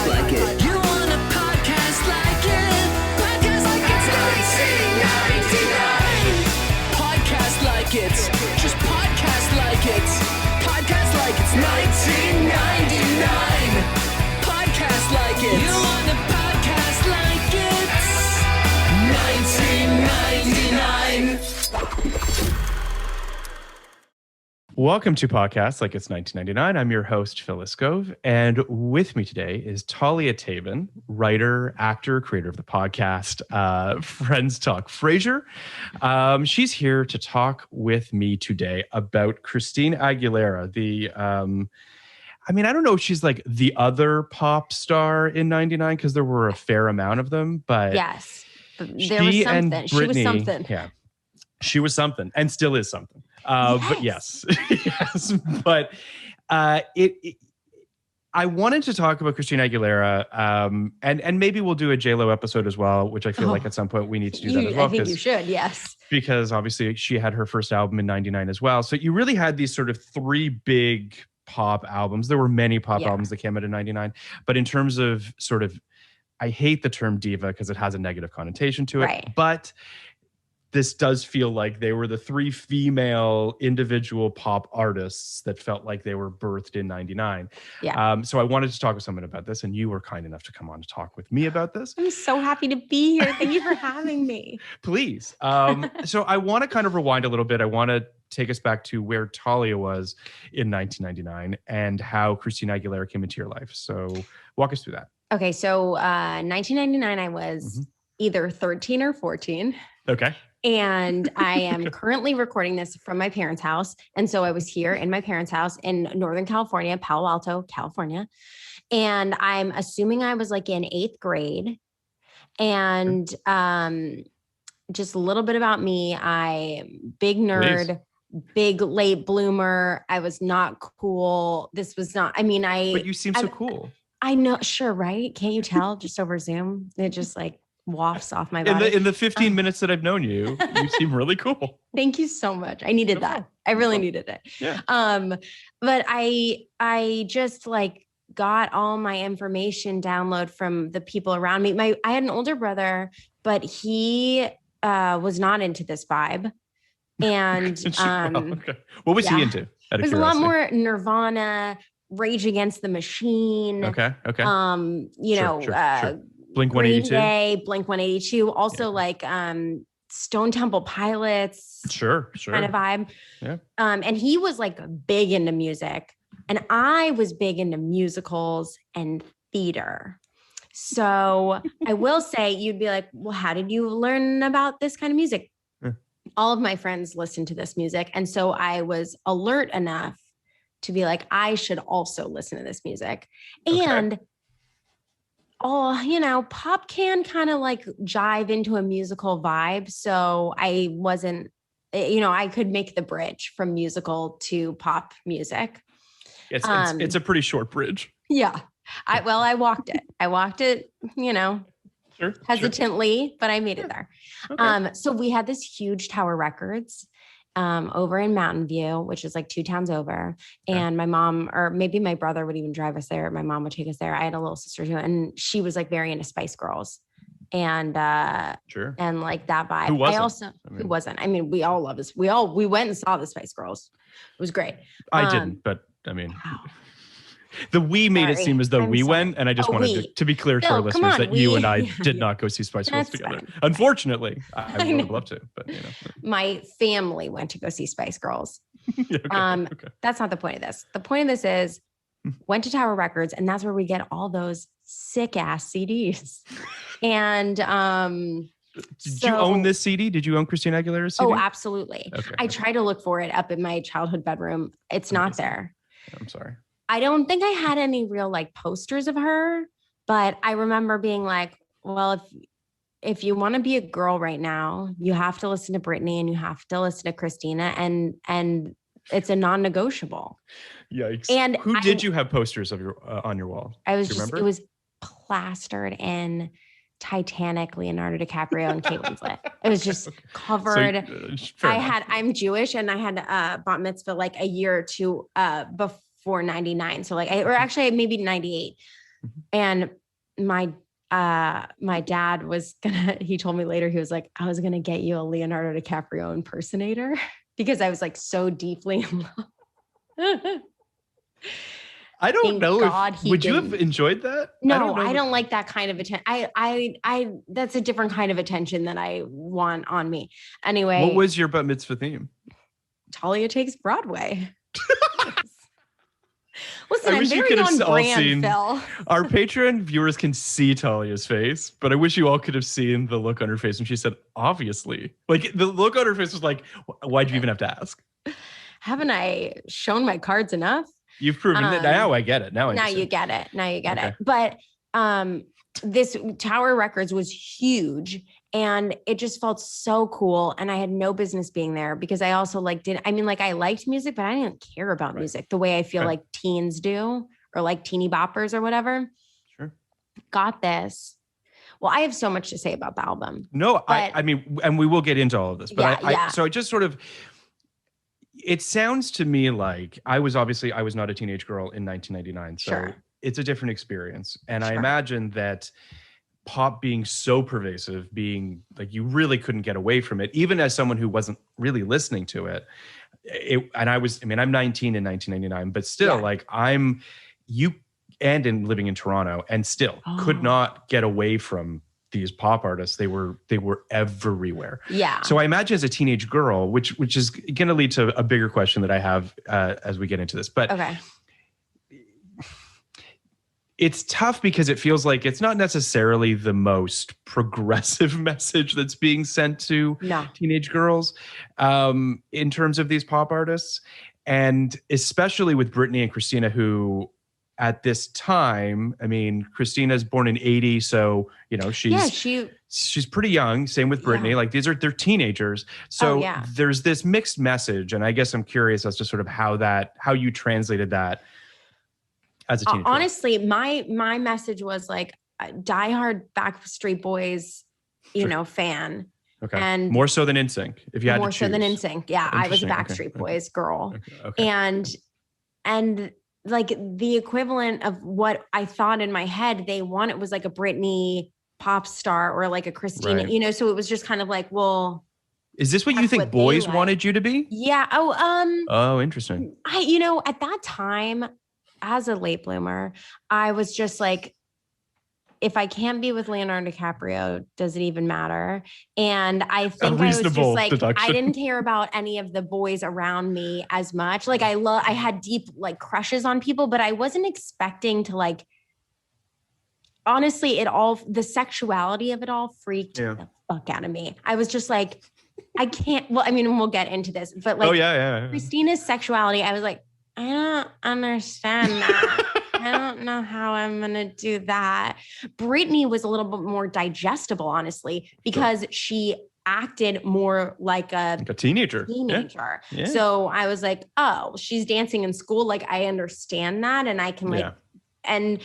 like it. You want a podcast like it? Podcast like it's 1999. Podcast like it. Just podcast like it. Podcast like it's 1999. Podcast like it. You want a podcast like it's 1999. Welcome to Podcasts Like It's 1999. I'm your host, Phil Iskov, and with me today is Talia Tabin, writer, actor, creator of the podcast Friends Talk Frasier. She's here to talk with me today about Christina Aguilera, I don't know if she's like the other pop star in 99, because there were a fair amount of them, but yes, there was something. She was something. Yeah, she was something and still is something. But yes, yes. But I wanted to talk about Christina Aguilera, and maybe we'll do a J-Lo episode as well, which I feel like at some point we need to do that as well. I think you should, yes. Because obviously she had her first album in 99 as well. So you really had these sort of three big pop albums. There were many pop albums that came out in 99. But in terms of sort of, I hate the term diva because it has a negative connotation to it. Right. But this does feel like they were the three female individual pop artists that felt like they were birthed in 99. Yeah. So I wanted to talk with someone about this, and you were kind enough to come on to talk with me about this. I'm so happy to be here. Thank you for having me. Please. So I want to kind of rewind a little bit. I want to take us back to where Talia was in 1999 and how Christina Aguilera came into your life. So walk us through that. Okay. So 1999, I was either 13 or 14. Okay. And I am currently recording this from my parents' house. And so I was here in my parents' house in Northern California, Palo Alto, California. And I'm assuming I was like in 8th grade. And just a little bit about me. Big nerd, big late bloomer. I was not cool. This was not, But you seem so cool. I know. Sure. Right. Can't you tell just over Zoom? It just like wafts off my body. In the 15 minutes that I've known you, you seem really cool. Thank you so much. I needed that. I really needed it. Yeah. But I just like got all my information download from the people around me. I had an older brother, but he was not into this vibe. And okay. What was he into? It was a lot more Nirvana, Rage Against the Machine. Okay. Sure. Blink 182. Green Day, Blink 182. Also like Stone Temple Pilots. Sure. Kind of vibe. Yeah. And he was like big into music. And I was big into musicals and theater. So I will say, you'd be like, well, how did you learn about this kind of music? All of my friends listened to this music. And so I was alert enough to be like, I should also listen to this music. And pop can kind of like jive into a musical vibe. So I wasn't, I could make the bridge from musical to pop music. It's a pretty short bridge. Yeah. I walked it. Hesitantly, but I made it there. Okay. So we had this huge Tower Records over in Mountain View, which is like 2 towns over. And my mom, or maybe my brother would even drive us there. My mom would take us there. I had a little sister too. And she was like very into Spice Girls and and like that vibe. Who wasn't? We all love this. We went and saw the Spice Girls. It was great. I didn't, but the we made it seem as though we went, and I just wanted to be clear to our listeners that you and I did not go see Spice Girls together. Fine. Unfortunately, I would have loved to, but my family went to go see Spice Girls. Okay. That's not the point of this. The point of this is went to Tower Records, and that's where we get all those sick ass CDs. And did you own this CD? Did you own Christina Aguilera's CD? Oh, absolutely. Okay. I tried to look for it up in my childhood bedroom. It's not there. I'm sorry. I don't think I had any real like posters of her, but I remember being like, well, if you want to be a girl right now, you have to listen to Britney and you have to listen to Christina, and it's a non-negotiable. Yikes. And who did you have posters of your on your wall? It was plastered in Titanic, Leonardo DiCaprio, and Kate Winslet. It was just covered. I'm Jewish, and I had bat mitzvah like a year or two before 99. So like, or actually maybe 98. And my dad he told me later, he was like, I was gonna get you a Leonardo DiCaprio impersonator because I was like so deeply in love. I don't know if would you have enjoyed that? No, I don't like that kind of attention. I that's a different kind of attention that I want on me. Anyway, what was your bat mitzvah theme? Talia Takes Broadway. Listen, I'm very on brand, Phil. Our Patreon viewers can see Talia's face, but I wish you all could have seen the look on her face when she said, obviously. Like, the look on her face was like, why'd you even have to ask? Haven't I shown my cards enough? You've proven that. Now I get it. Now you get it. Now you get it. But this Tower Records was huge. And it just felt so cool. And I had no business being there because I also I liked music, but I didn't care about music the way I feel like teens do, or like teeny boppers or whatever. Sure. Got this. Well, I have so much to say about the album. No, I mean, and we will get into all of this, but so I just sort of, it sounds to me like I was not a teenage girl in 1999. So it's a different experience. And I imagine that pop being so pervasive, being like you really couldn't get away from it, even as someone who wasn't really listening to it. I'm 19 in 1999, but still living in Toronto and still could not get away from these pop artists. They were everywhere. Yeah. So I imagine as a teenage girl, which is going to lead to a bigger question that I have as we get into this, but it's tough because it feels like it's not necessarily the most progressive message that's being sent to teenage girls in terms of these pop artists. And especially with Britney and Christina, who at this time, I mean, Christina's born in 80. So, she's pretty young. Same with Britney. Like they're teenagers. So there's this mixed message. And I guess I'm curious as to sort of how you translated that as a teenager. Honestly, my message was like a diehard Backstreet Boys, fan. Okay. And more so than NSYNC, if you had to choose. More so than NSYNC. Yeah, I was a Backstreet Boys girl. Okay. And like the equivalent of what I thought in my head they wanted was like a Britney pop star or like a Christina, so it was just kind of like, well, is this what you think boys wanted you to be? Yeah. Oh, interesting. At that time, as a late bloomer, I was just like, if I can't be with Leonardo DiCaprio, does it even matter? And I think I was just like, deduction. I didn't care about any of the boys around me as much. Like I had deep like crushes on people, but I wasn't expecting to like, honestly, the sexuality of it all freaked the fuck out of me. I was just like, I can't, we'll get into this, but like Christina's sexuality, I was like, I don't understand that. I don't know how I'm going to do that. Britney was a little bit more digestible, honestly, because she acted more like a teenager. Yeah. So I was like, oh, she's dancing in school. Like, I understand that. And I can and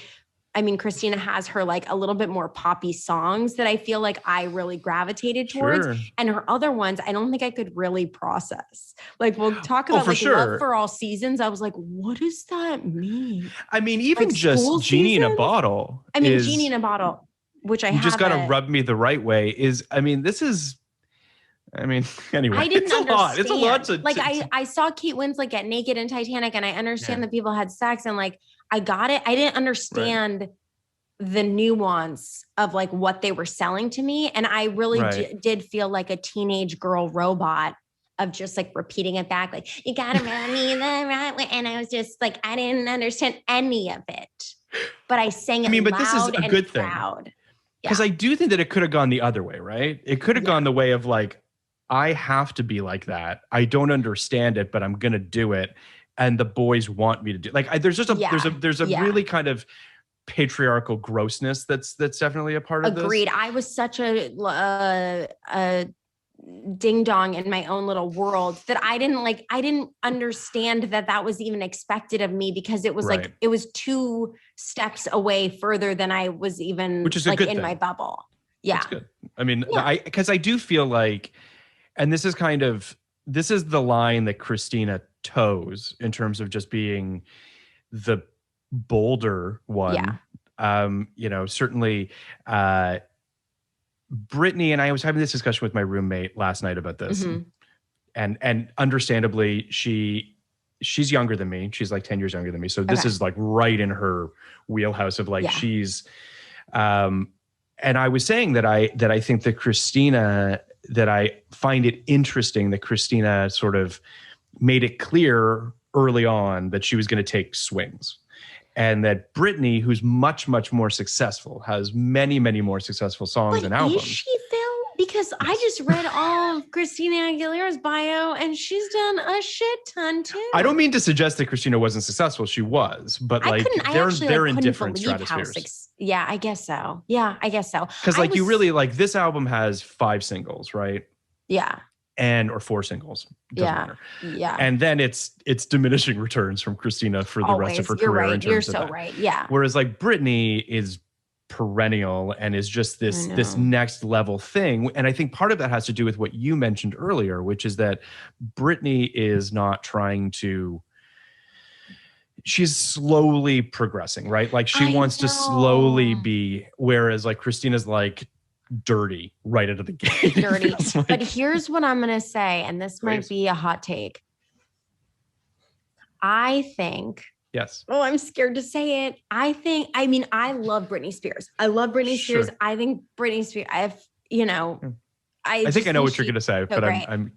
I mean, Christina has her like a little bit more poppy songs that I feel like I really gravitated towards. Sure. And her other ones, I don't think I could really process. Like we'll talk about Love for All Seasons. I was like, what does that mean? I mean, even like just Genie in a Bottle. Genie in a Bottle, which you just got to rub me the right way anyway, I didn't understand. It's a lot to I saw Kate Winslet get naked in Titanic and I understand that people had sex and like, I got it. I didn't understand the nuance of like what they were selling to me. And I really did feel like a teenage girl robot of just like repeating it back. Like, you got to rub me the right way. And I was just like, I didn't understand any of it, but I sang it but this is a good thing. Because I do think that it could have gone the other way, right? It could have gone the way of like, I have to be like that. I don't understand it, but I'm going to do it. And the boys want me to do like, there's just there's a really kind of patriarchal grossness that's definitely a part of this. Agreed. I was such a ding dong in my own little world that I didn't understand that was even expected of me because it was like, it was 2 steps away further than I was even which is like a good in thing. My bubble. Yeah. That's good. I mean, because I do feel like, and this is the line that Christina toes in terms of just being the bolder one. Yeah. Certainly Britney, and I was having this discussion with my roommate last night about this, and understandably, she's younger than me. She's like 10 years younger than me. So this is like right in her wheelhouse of like, she's, and I was saying that I think that I find it interesting that Christina sort of made it clear early on that she was going to take swings. And that Britney, who's much, much more successful, has many, many more successful songs and albums. Is she, Phil? Because I just read all of Christina Aguilera's bio and she's done a shit ton too. I don't mean to suggest that Christina wasn't successful. She was, but like they're in different stratospheres. Yeah, I guess so. Yeah, I guess so. Because like you really like this album has 5 singles, right? Yeah. Or 4 singles. Doesn't matter. Yeah. And then it's diminishing returns from Christina for the rest of her career. Right. In terms You're of so that. right. Yeah. Whereas like Britney is perennial and is just this next level thing. And I think part of that has to do with what you mentioned earlier, which is that Britney is not trying to, she's slowly progressing, right? Like she wants to slowly be, whereas like Christina's like dirty right out of the gate. Dirty. Like, but here's what I'm going to say, and this might be a hot take. I think. Yes. Oh, I'm scared to say it. I love Britney Spears. I love Britney Spears. I think Britney Spears, I think I know what you're going to say, but I'm.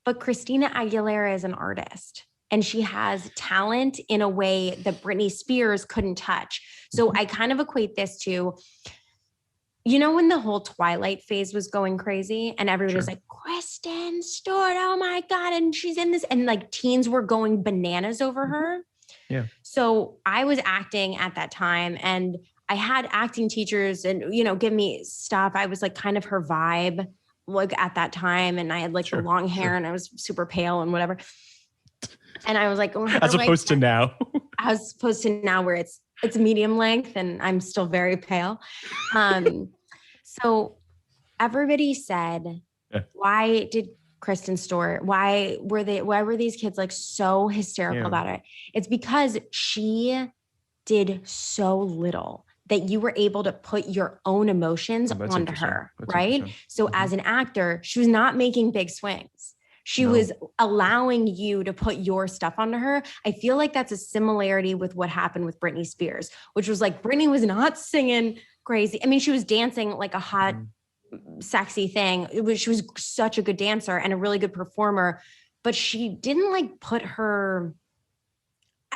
But Christina Aguilera is an artist and she has talent in a way that Britney Spears couldn't touch. So I kind of equate this to, when the whole Twilight phase was going crazy and everybody was like, Kristen Stewart, oh my God. And she's in this, and like teens were going bananas over her. Yeah. So I was acting at that time and I had acting teachers and, give me stuff. I was like kind of her vibe like at that time. And I had like the long hair and I was super pale and whatever. And I was like, as opposed to now, where it's medium length and I'm still very pale. So everybody said, why did Kristen Stewart, why were these kids like so hysterical about it? It's because she did so little that you were able to put your own emotions onto her, right? So as an actor, she was not making big swings. She was allowing you to put your stuff onto her. I feel like that's a similarity with what happened with Britney Spears, which was like Britney was not singing crazy. I mean, she was dancing like a hot, sexy thing. She was such a good dancer and a really good performer, but she didn't like put her,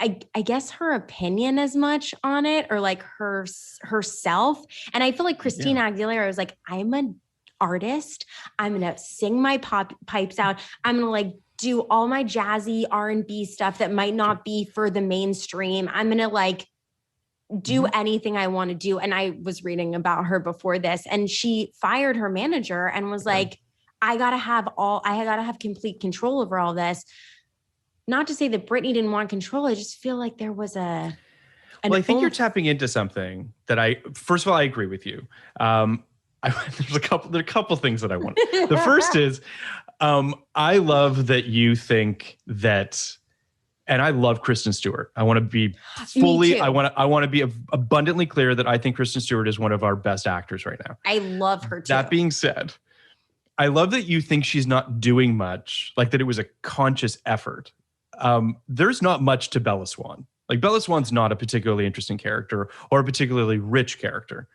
I guess her opinion as much on it or like herself. And I feel like Christina Aguilera was like, I'm an artist. I'm going to sing my pipes out. I'm going to like do all my jazzy R&B stuff that might not be for the mainstream. I'm going to like do anything I want to do. And I was reading about her before this and she fired her manager and was like, I got to have complete control over all this. Not to say that Britney didn't want control. I just feel like there was I think you're tapping into something that first of all, I agree with you. There's a couple things that I want. The first is, I love that you think that, and I love Kristen Stewart. I want to be fully, I want to be abundantly clear that I think Kristen Stewart is one of our best actors right now. I love her too. That being said, I love that you think she's not doing much, like that it was a conscious effort. There's not much to Bella Swan. Like Bella Swan's not a particularly interesting character or a particularly rich character,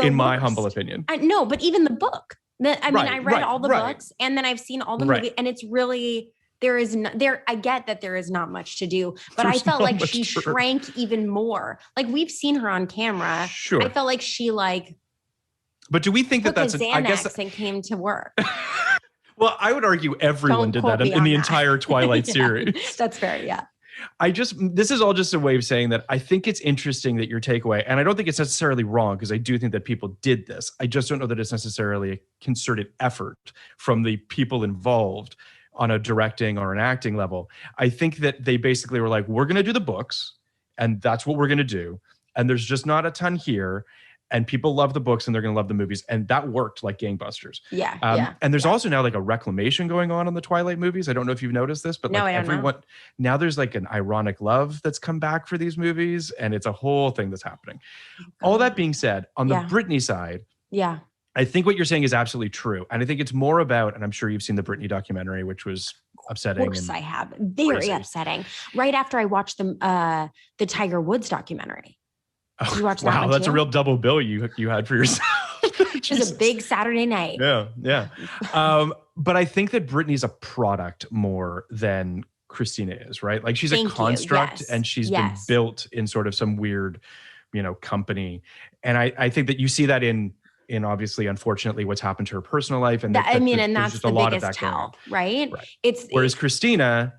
in my humble opinion. No, but even the book. I read all the books and then I've seen all the movies and it's really, I get that there is not much to do, but I felt like she shrank even more. Like we've seen her on camera. Sure. I felt like she but do we think that that's I guess and came to work. Well, I would argue everyone did that in the entire Twilight series. That's fair. Yeah. This is all just a way of saying that I think it's interesting that your takeaway, and I don't think it's necessarily wrong because I do think that people did this. I just don't know that it's necessarily a concerted effort from the people involved on a directing or an acting level. I think that they basically were like, we're going to do the books and that's what we're going to do. And there's just not a ton here. and people love the books and they're going to love the movies. And that worked like gangbusters. Yeah. And there's also now like a reclamation going on the Twilight movies. I don't know if you've noticed this, but No, like I don't everyone know. now there's like an ironic love that's come back for these movies. And it's a whole thing that's happening. All that being said, on the Britney side, yeah, I think what you're saying is absolutely true. And I think it's more about, and I'm sure you've seen the Britney documentary, which was upsetting. Of course I have. Very upsetting. Right after I watched the Tiger Woods documentary. Did you watch that one that's too? a real double bill you had for yourself. It was a big Saturday night. Yeah. But I think that Britney's a product more than Christina is, right? Like she's a construct and she's been built in sort of some weird, company. And I think that you see that in obviously, unfortunately, what's happened to her personal life. And and that's the biggest tell, right? Whereas Christina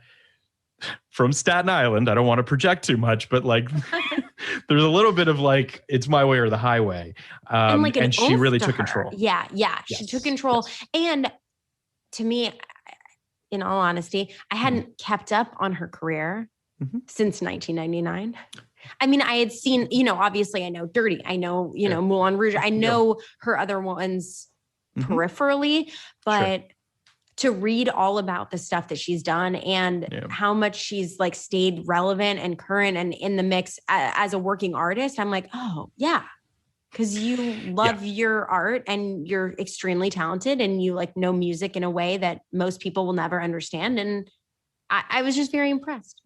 from Staten Island, I don't want to project too much, but like there's a little bit of like, it's my way or the highway. And she really took control. Yeah. She took control. And to me, in all honesty, I hadn't kept up on her career since 1999. I mean, I had seen, obviously I know Dirty. I know, Moulin Rouge. I know her other ones peripherally, but to read all about the stuff that she's done and how much she's like stayed relevant and current and in the mix as a working artist, I'm like, oh yeah. Cause you love your art and you're extremely talented and you like know music in a way that most people will never understand. And I was just very impressed.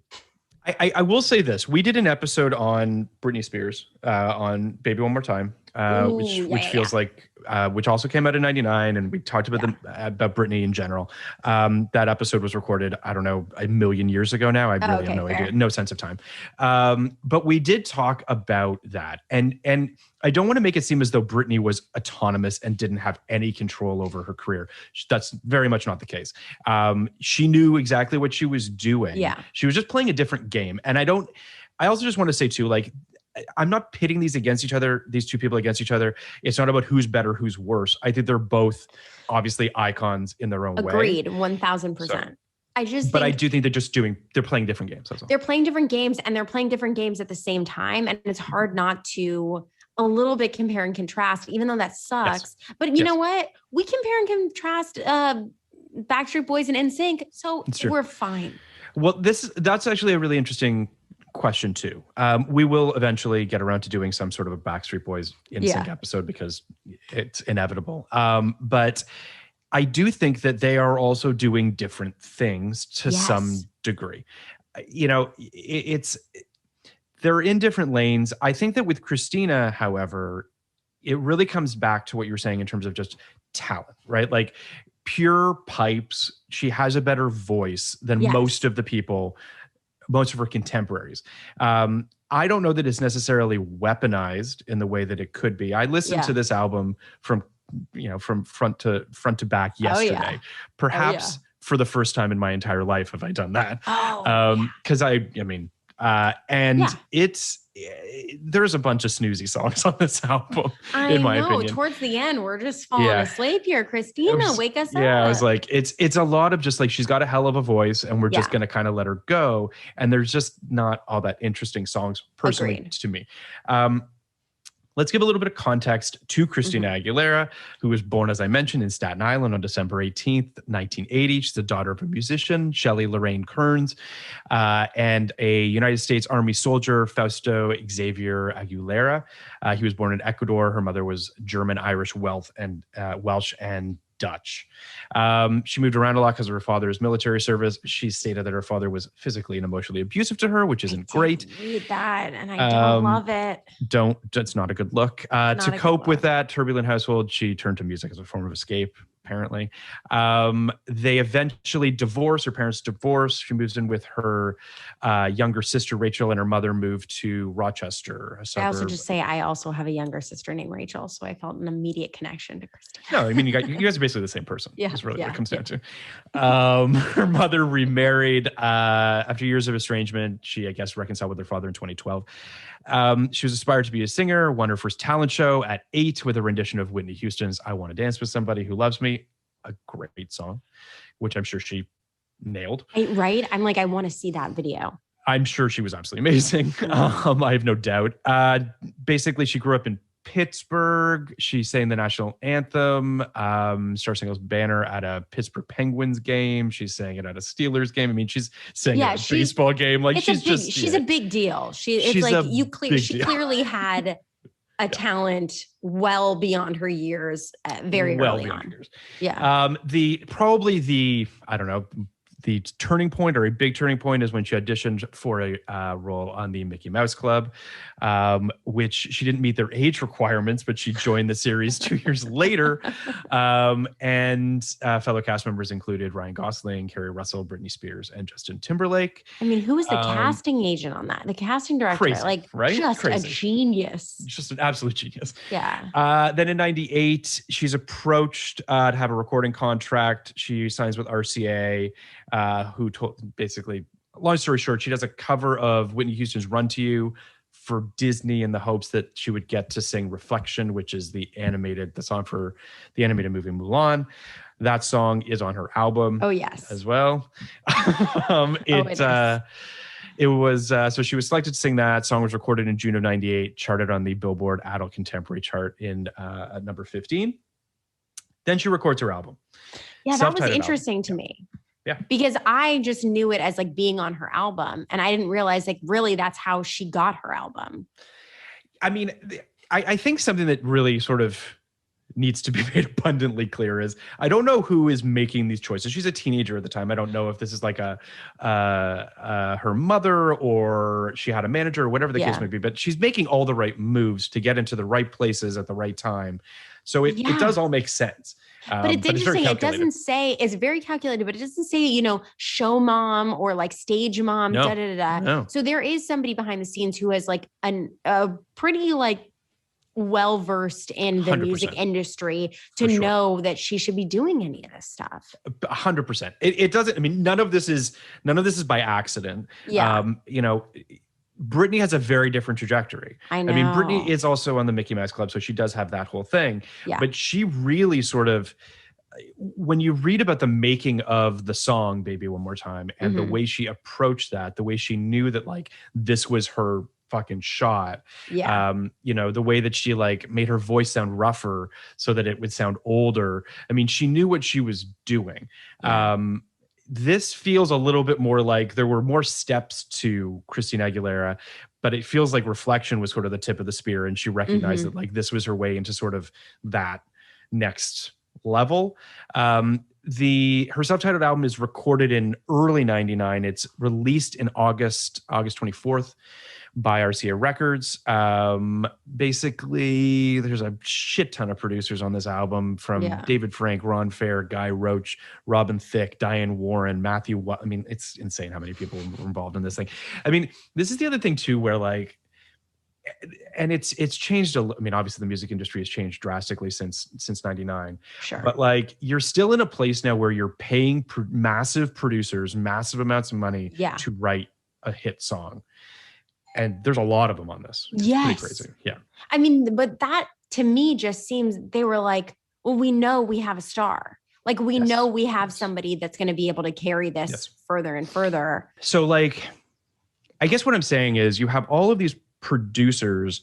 I will say this. We did an episode on Britney Spears on Baby One More Time, which feels like, which also came out in 99. And we talked about about Britney in general. That episode was recorded, I don't know, a million years ago now. I really have no idea, no sense of time. But we did talk about that. And I don't want to make it seem as though Britney was autonomous and didn't have any control over her career. That's very much not the case. She knew exactly what she was doing. Yeah. She was just playing a different game. And I also just want to say too, like, I'm not pitting these against each other, these two people against each other. It's not about who's better, who's worse. I think they're both obviously icons in their own way. Agreed, 1000%. But I do think they're playing different games. That's all. They're playing different games and they're playing different games at the same time. And it's hard not to a little bit compare and contrast, even though that sucks. Yes. But you know what? We compare and contrast Backstreet Boys and NSYNC, so we're fine. Well, that's actually a really interesting question too. We will eventually get around to doing some sort of a Backstreet Boys NSYNC episode because it's inevitable. But I do think that they are also doing different things to some degree. They're in different lanes. I think that with Christina, however, it really comes back to what you're saying in terms of just talent, right? Like pure pipes. She has a better voice than most of her contemporaries. I don't know that it's necessarily weaponized in the way that it could be. I listened to this album from front to back yesterday. Perhaps for the first time in my entire life have I done that. Because there's a bunch of snoozy songs on this album, in my opinion. Towards the end, we're just falling asleep here. Christina, wake us up. Yeah, I was like, it's a lot of just like, she's got a hell of a voice and we're just going to kind of let her go. And there's just not all that interesting songs personally to me. Let's give a little bit of context to Christina Aguilera, who was born, as I mentioned, in Staten Island on December 18th, 1980. She's the daughter of a musician, Shelley Lorraine Kearns, and a United States Army soldier, Fausto Xavier Aguilera. He was born in Ecuador. Her mother was German, Irish, Welsh, and Dutch. She moved around a lot because of her father's military service. She stated that her father was physically and emotionally abusive to her, which isn't great. Read that, and I don't love it. It's not a good look. To cope with that turbulent household, she turned to music as a form of escape, apparently. They eventually divorce. Her parents divorce. She moves in with her younger sister, Rachel, and her mother moved to Rochester, a suburb. I also just say I also have a younger sister named Rachel, so I felt an immediate connection to Christina. No, I mean, you guys are basically the same person. Yeah, that's really what it comes down to. Her mother remarried after years of estrangement. She, I guess, reconciled with her father in 2012. She was inspired to be a singer, won her first talent show at 8 with a rendition of Whitney Houston's I Want to Dance with Somebody Who Loves Me, a great song, which I'm sure she nailed. Right? I'm like, I want to see that video. I'm sure she was absolutely amazing. I have no doubt. Basically, she grew up in Pittsburgh. She sang the national anthem, Star Spangled Banner at a Pittsburgh Penguins game. She sang it at a Steelers game. I mean, she's sang it at a baseball game. Like she's a big deal. She clearly had a talent well beyond her years, very early on. Yeah. I don't know, the turning point, or a big turning point, is when she auditioned for a role on the Mickey Mouse Club, which she didn't meet their age requirements, but she joined the series 2 years later. And fellow cast members included Ryan Gosling, Kerry Russell, Britney Spears, and Justin Timberlake. I mean, who was the casting agent on that? The casting director, crazy, right? Just crazy. A genius. Just an absolute genius. Yeah. Then in 98, she's approached to have a recording contract. She signs with RCA. Who told, basically, long story short, she does a cover of Whitney Houston's Run to You for Disney in the hopes that she would get to sing Reflection, which is the song for the animated movie Mulan. That song is on her album. Oh, yes. As well. It was, so she was selected to sing that. Song was recorded in June of 98, charted on the Billboard Adult Contemporary chart at number 15. Then she records her album. Yeah, that was interesting to me. Yeah. Because I just knew it as like being on her album, and I didn't realize like really that's how she got her album. I mean, I think something that really sort of needs to be made abundantly clear is I don't know who is making these choices. She's a teenager at the time. I don't know if this is like her mother or she had a manager or whatever the case may be, but she's making all the right moves to get into the right places at the right time. So it does all make sense. But it's interesting. It doesn't say, it's very calculated, but it doesn't say, show mom or like stage mom, No. So there is somebody behind the scenes who has like a pretty like well-versed in the 100%. Music industry to know that she should be doing any of this stuff. 100%. It doesn't, I mean, none of this is by accident. Yeah. Britney has a very different trajectory. I know. I mean, Britney is also on the Mickey Mouse Club, so she does have that whole thing. Yeah. But she really sort of, when you read about the making of the song Baby One More Time and the way she approached that, the way she knew that like this was her fucking shot. Yeah. The way that she like made her voice sound rougher so that it would sound older. I mean, she knew what she was doing. Yeah. This feels a little bit more like there were more steps to Christina Aguilera, but it feels like Reflection was sort of the tip of the spear, and she recognized that like this was her way into sort of that next level. Her self-titled album is recorded in early 99. It's released in August 24th by RCA Records. Basically, there's a shit ton of producers on this album, from David Frank, Ron Fair, Guy Roach, Robin Thicke, Diane Warren, Matthew. I mean, it's insane how many people were involved in this thing. I mean, this is the other thing too, where like, and it's changed. I mean, obviously the music industry has changed drastically since 99. Sure. But like, you're still in a place now where you're paying massive producers massive amounts of money to write a hit song. And there's a lot of them on this. It's pretty crazy. Yeah. I mean, but that to me just seems, they were like, well, we know we have a star. Like we know we have somebody that's going to be able to carry this further and further. So like, I guess what I'm saying is you have all of these producers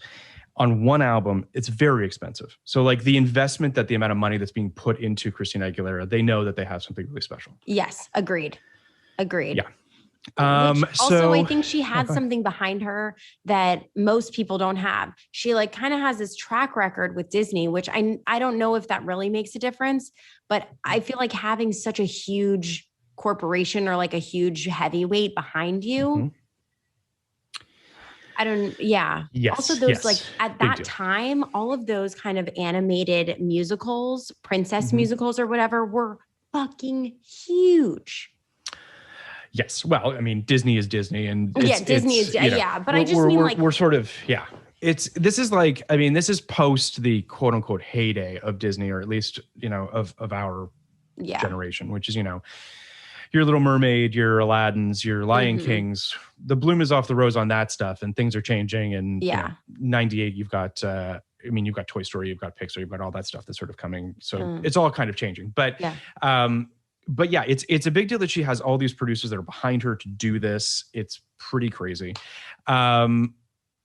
on one album. It's very expensive. So like the investment, that the amount of money that's being put into Christina Aguilera, they know that they have something really special. Yes. Agreed. Yeah. Also, I think she had something behind her that most people don't have. She like kind of has this track record with Disney, which I don't know if that really makes a difference, but I feel like having such a huge corporation or like a huge heavyweight behind you. Yes. Also those like at that time, all of those kind of animated musicals, princess musicals or whatever, were fucking huge. Yes. Well, I mean, Disney is Disney, and Disney is but I just mean like we're sort of this is post the quote unquote heyday of Disney, or at least of our generation, which is your Little Mermaid, your Aladdins, your Lion Kings. The bloom is off the rose on that stuff, and things are changing. And 98, you've got you've got Toy Story, you've got Pixar, you've got all that stuff that's sort of coming. So it's all kind of changing, but it's a big deal that she has all these producers that are behind her to do this. It's pretty crazy.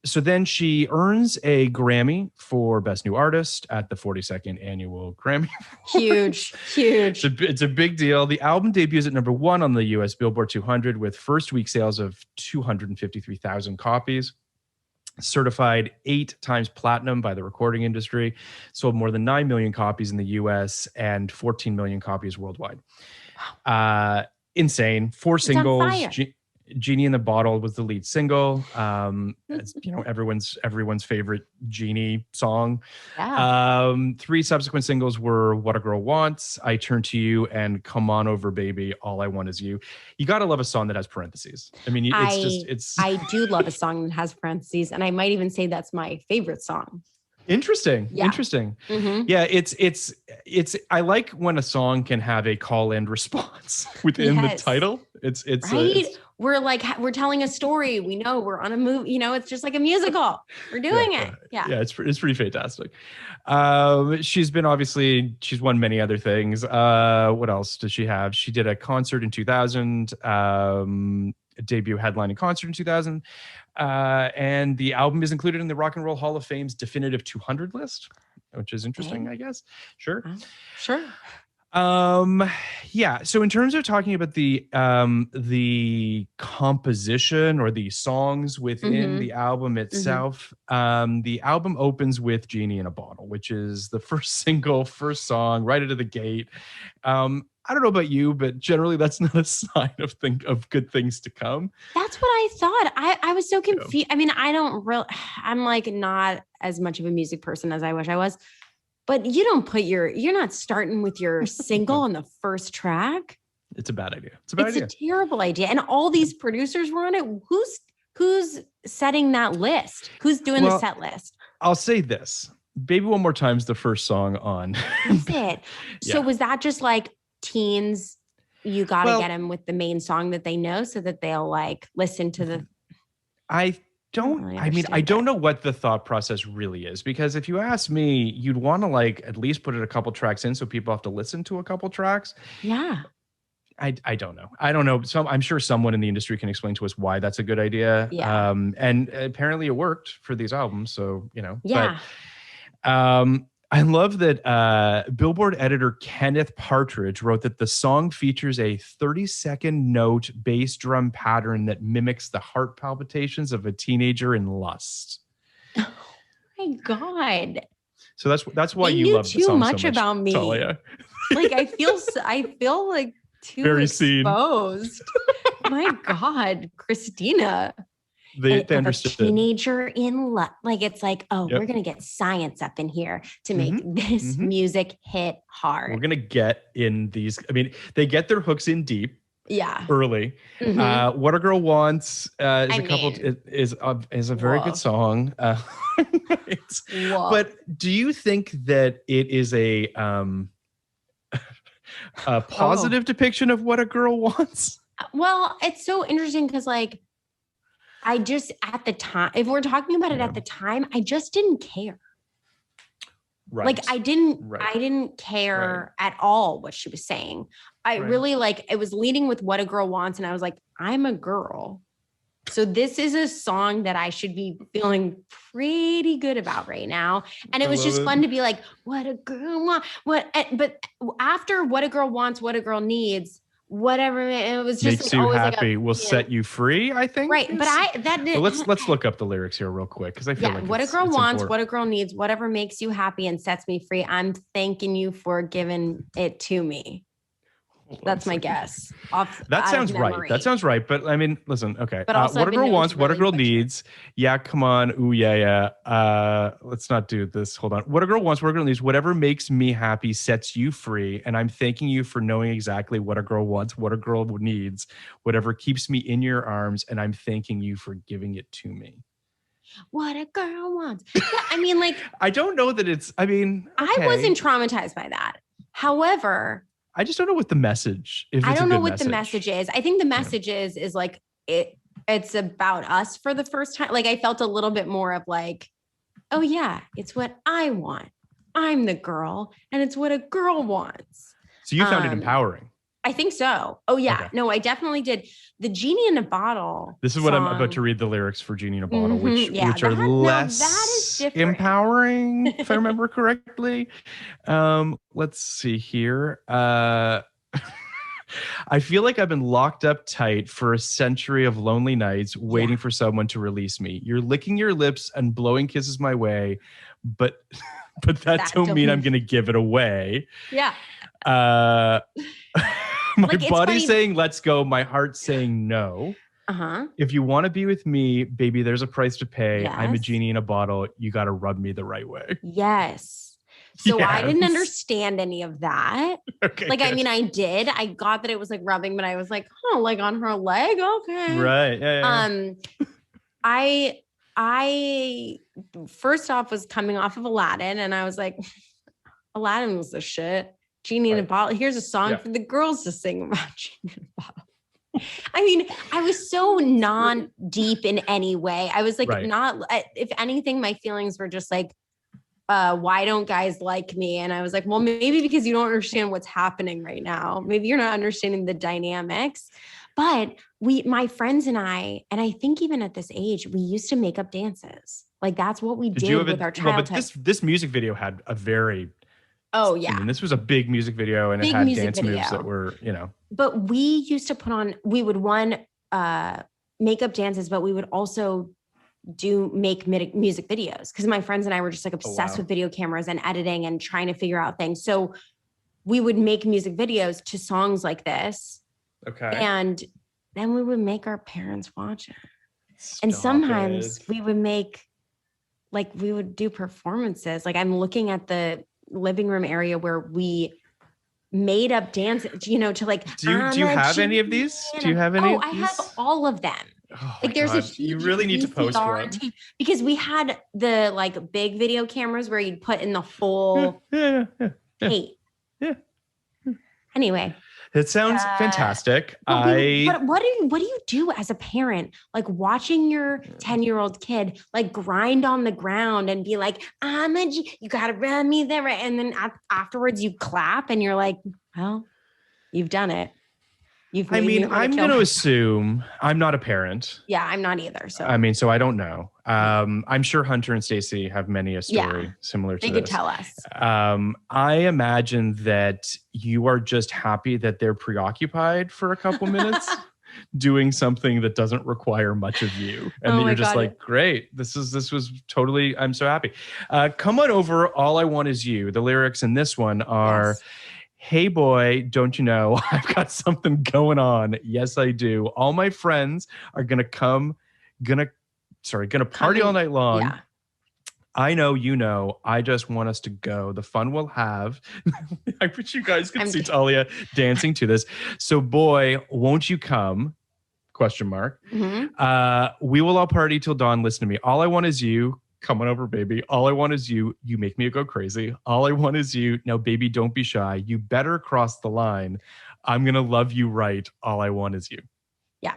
So then she earns a Grammy for Best New Artist at the 42nd Annual Grammy. Huge. It's a big deal. The album debuts at number 1 on the US Billboard 200 with first week sales of 253,000 copies. Certified 8 times platinum by the recording industry. Sold more than 9 million copies in the US and 14 million copies worldwide. Insane. 4 singles. Genie in the Bottle was the lead single. As you know, everyone's favorite Genie song. Yeah. 3 subsequent singles were What a Girl Wants, I Turn to You, and Come On Over Baby, All I Want Is You. You got to love a song that has parentheses. I mean, I do love a song that has parentheses, and I might even say that's my favorite song. Interesting. Yeah. Interesting. Mm-hmm. Yeah, it's I like when a song can have a call and response within the title. It's right. We're telling a story. We know we're on a movie. You know, it's just like a musical. We're doing it. Yeah. Yeah. It's pretty fantastic. She's won many other things. What else does she have? She did a concert in 2000. A debut headlining concert in 2000. And the album is included in the Rock and Roll Hall of Fame's definitive 200 list, which is interesting, I guess. Sure. Sure. Yeah. So in terms of talking about the composition or the songs within the album itself, the album opens with Genie in a Bottle, which is the first song right out of the gate. I don't know about you, but generally that's not a sign of good things to come. That's what I thought. I was so confused. I mean, I'm like not as much of a music person as I wish I was, but you're not starting with your single on the first track. It's a bad idea. It's a terrible idea. And all these producers were on it. Who's setting that list? Who's doing the set list? I'll say this. Baby One More Time's the first song on. That's it. So was that just like teens, you got to get them with the main song that they know so that they'll like listen to the... I don't know what the thought process really is, because if you ask me, you'd want to like at least put it a couple tracks in so people have to listen to a couple tracks. Yeah. I don't know. I don't know. I'm sure someone in the industry can explain to us why that's a good idea. Yeah. And apparently it worked for these albums. So, you know, yeah. But, I love that Billboard editor Kenneth Partridge wrote that the song features a 30-second note bass drum pattern that mimics the heart palpitations of a teenager in lust. Oh my God. So that's why you love the song so much about me. Talia. Like I feel like too very exposed. My God, Christina. They understood. A teenager in love. Like it's like, we're gonna get science up in here to make this music hit hard. We're gonna get in these. I mean, they get their hooks in deep. Yeah. Early. What a Girl Wants is a very good song. But do you think that it is a positive depiction of what a girl wants? Well, it's so interesting because like I just at the time, if we're talking about it at the time, I just didn't care. Right. Like I didn't care at all what she was saying. I really it was leading with What a Girl Wants. And I was like, I'm a girl. So this is a song that I should be feeling pretty good about right now. And it was just fun to be like, what a girl wants, but after What a Girl Wants, What a Girl Needs, whatever, it was just makes you happy, will set you free, I think. Right. But let's look up the lyrics here real quick, because I feel like what a girl wants, what a girl needs, whatever makes you happy and sets me free. I'm thanking you for giving it to me. That's my guess. That sounds right. That sounds right. But I mean, listen, okay. But also what a girl wants, what a girl needs. Yeah, come on. Ooh, yeah. Let's not do this. Hold on. What a girl wants, what a girl needs. Whatever makes me happy sets you free. And I'm thanking you for knowing exactly what a girl wants, what a girl needs. Whatever keeps me in your arms. And I'm thanking you for giving it to me. What a girl wants. Yeah, I mean, like. I don't know that it's, okay. I wasn't traumatized by that. However, I just don't know what the message is. I don't know what the message is. I think the message is like it's about us for the first time. Like I felt a little bit more of like, oh yeah, it's what I want. I'm the girl and it's what a girl wants. So you found it empowering. I think so. Oh yeah. Okay. No, I definitely did. The Genie in a Bottle. This is what I'm about to read the lyrics for Genie in a Bottle, which are that less is different. empowering, if I remember correctly. Let's see here. I feel like I've been locked up tight for a century of lonely nights waiting for someone to release me. You're licking your lips and blowing kisses my way, but that don't mean I'm going to give it away. Yeah. My Like, body's saying let's go, my heart's saying no. If you want to be with me, baby, there's a price to pay. Yes. I'm a genie in a bottle. You got to rub me the right way. Yes. So I didn't understand any of that. Okay, like, good. I mean, I did. I got that it was like rubbing, but I was like, oh, like on her leg. Okay. Right. Yeah. I first off was coming off of Aladdin, and I was like, Aladdin was the shit. Genie in a Bottle. Here's a song for the girls to sing about Genie in a Bottle. I mean, I was so non-deep in any way. I was like, if anything, my feelings were just like, why don't guys like me? And I was like, well, maybe because you don't understand what's happening right now. Maybe you're not understanding the dynamics. But my friends and I think even at this age, we used to make up dances. Like that's what we did with our childhood. But this music video had a very I mean, this was a big music video, and it had dance moves that were, But we used to put on. We would make up dances, but we would also make music videos because my friends and I were just like obsessed with video cameras and editing and trying to figure out things. So we would make music videos to songs like this. Okay. And then we would make our parents watch it. And sometimes we would do performances. Like I'm looking at the living room area where we made up dances, to like. Do you have any of these? Do you have any? Oh, I have all of them. Oh like there's God. You really need to post one because we had the like big video cameras where you'd put in the whole tape. Yeah. Anyway, it sounds fantastic. But what do you do as a parent? Like watching your 10-year-old kid like grind on the ground and be like, you gotta rub me there, and then afterwards you clap and you're like, well, you've done it. I'm going to assume I'm not a parent. Yeah, I'm not either. So so I don't know. I'm sure Hunter and Stacey have many a story similar to this. They could tell us. I imagine that you are just happy that they're preoccupied for a couple minutes doing something that doesn't require much of you. And that you're just like, great, this was totally, I'm so happy. Come on over. All I want is you. The lyrics in this one are, hey boy, don't you know I've got something going on? Yes, I do. All my friends are gonna party all night long. Yeah. I know, I just want us to go. The fun we'll have. I wish you guys could see Talia dancing to this. So boy, won't you come? ? Mm-hmm. We will all party till dawn. Listen to me. All I want is you. Come on over, baby. All I want is you. You make me go crazy. All I want is you. Now, baby, don't be shy. You better cross the line. I'm going to love you right. All I want is you. Yeah.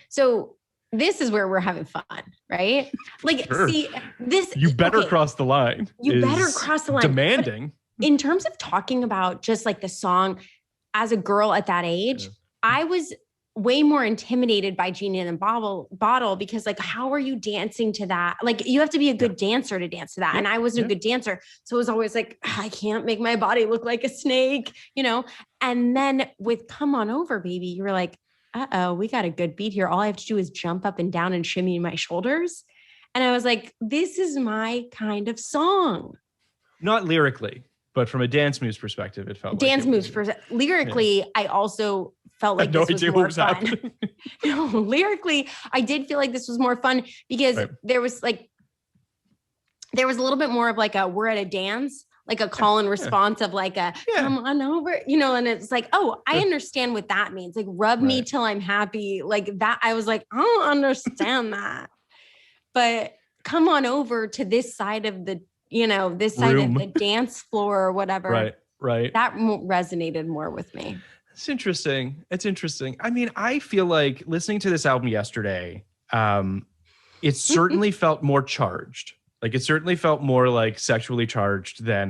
So this is where we're having fun, right? Like, see, this. You better cross the line. You better cross the line. Demanding. But in terms of talking about just like the song as a girl at that age, I was way more intimidated by Genie in a Bottle because like, how are you dancing to that? Like you have to be a good dancer to dance to that. And I wasn't a good dancer. So it was always like, I can't make my body look like a snake, And then with Come On Over, Baby, you were like, we got a good beat here. All I have to do is jump up and down and shimmy my shoulders. And I was like, this is my kind of song. Not lyrically, but from a dance moves perspective, it felt lyrically, I also felt like this was more fun. No, lyrically, I did feel like this was more fun because there was a little bit more of like we're at a dance, like a call and response of like come on over, and it's like, oh, I understand what that means. Like rub me till I'm happy. Like that. I was like, I don't understand that. But come on over to this side of the, this side of the dance floor or whatever. Right. That resonated more with me. It's interesting. I mean, I feel like listening to this album yesterday, it certainly felt more charged. Like it certainly felt more like sexually charged than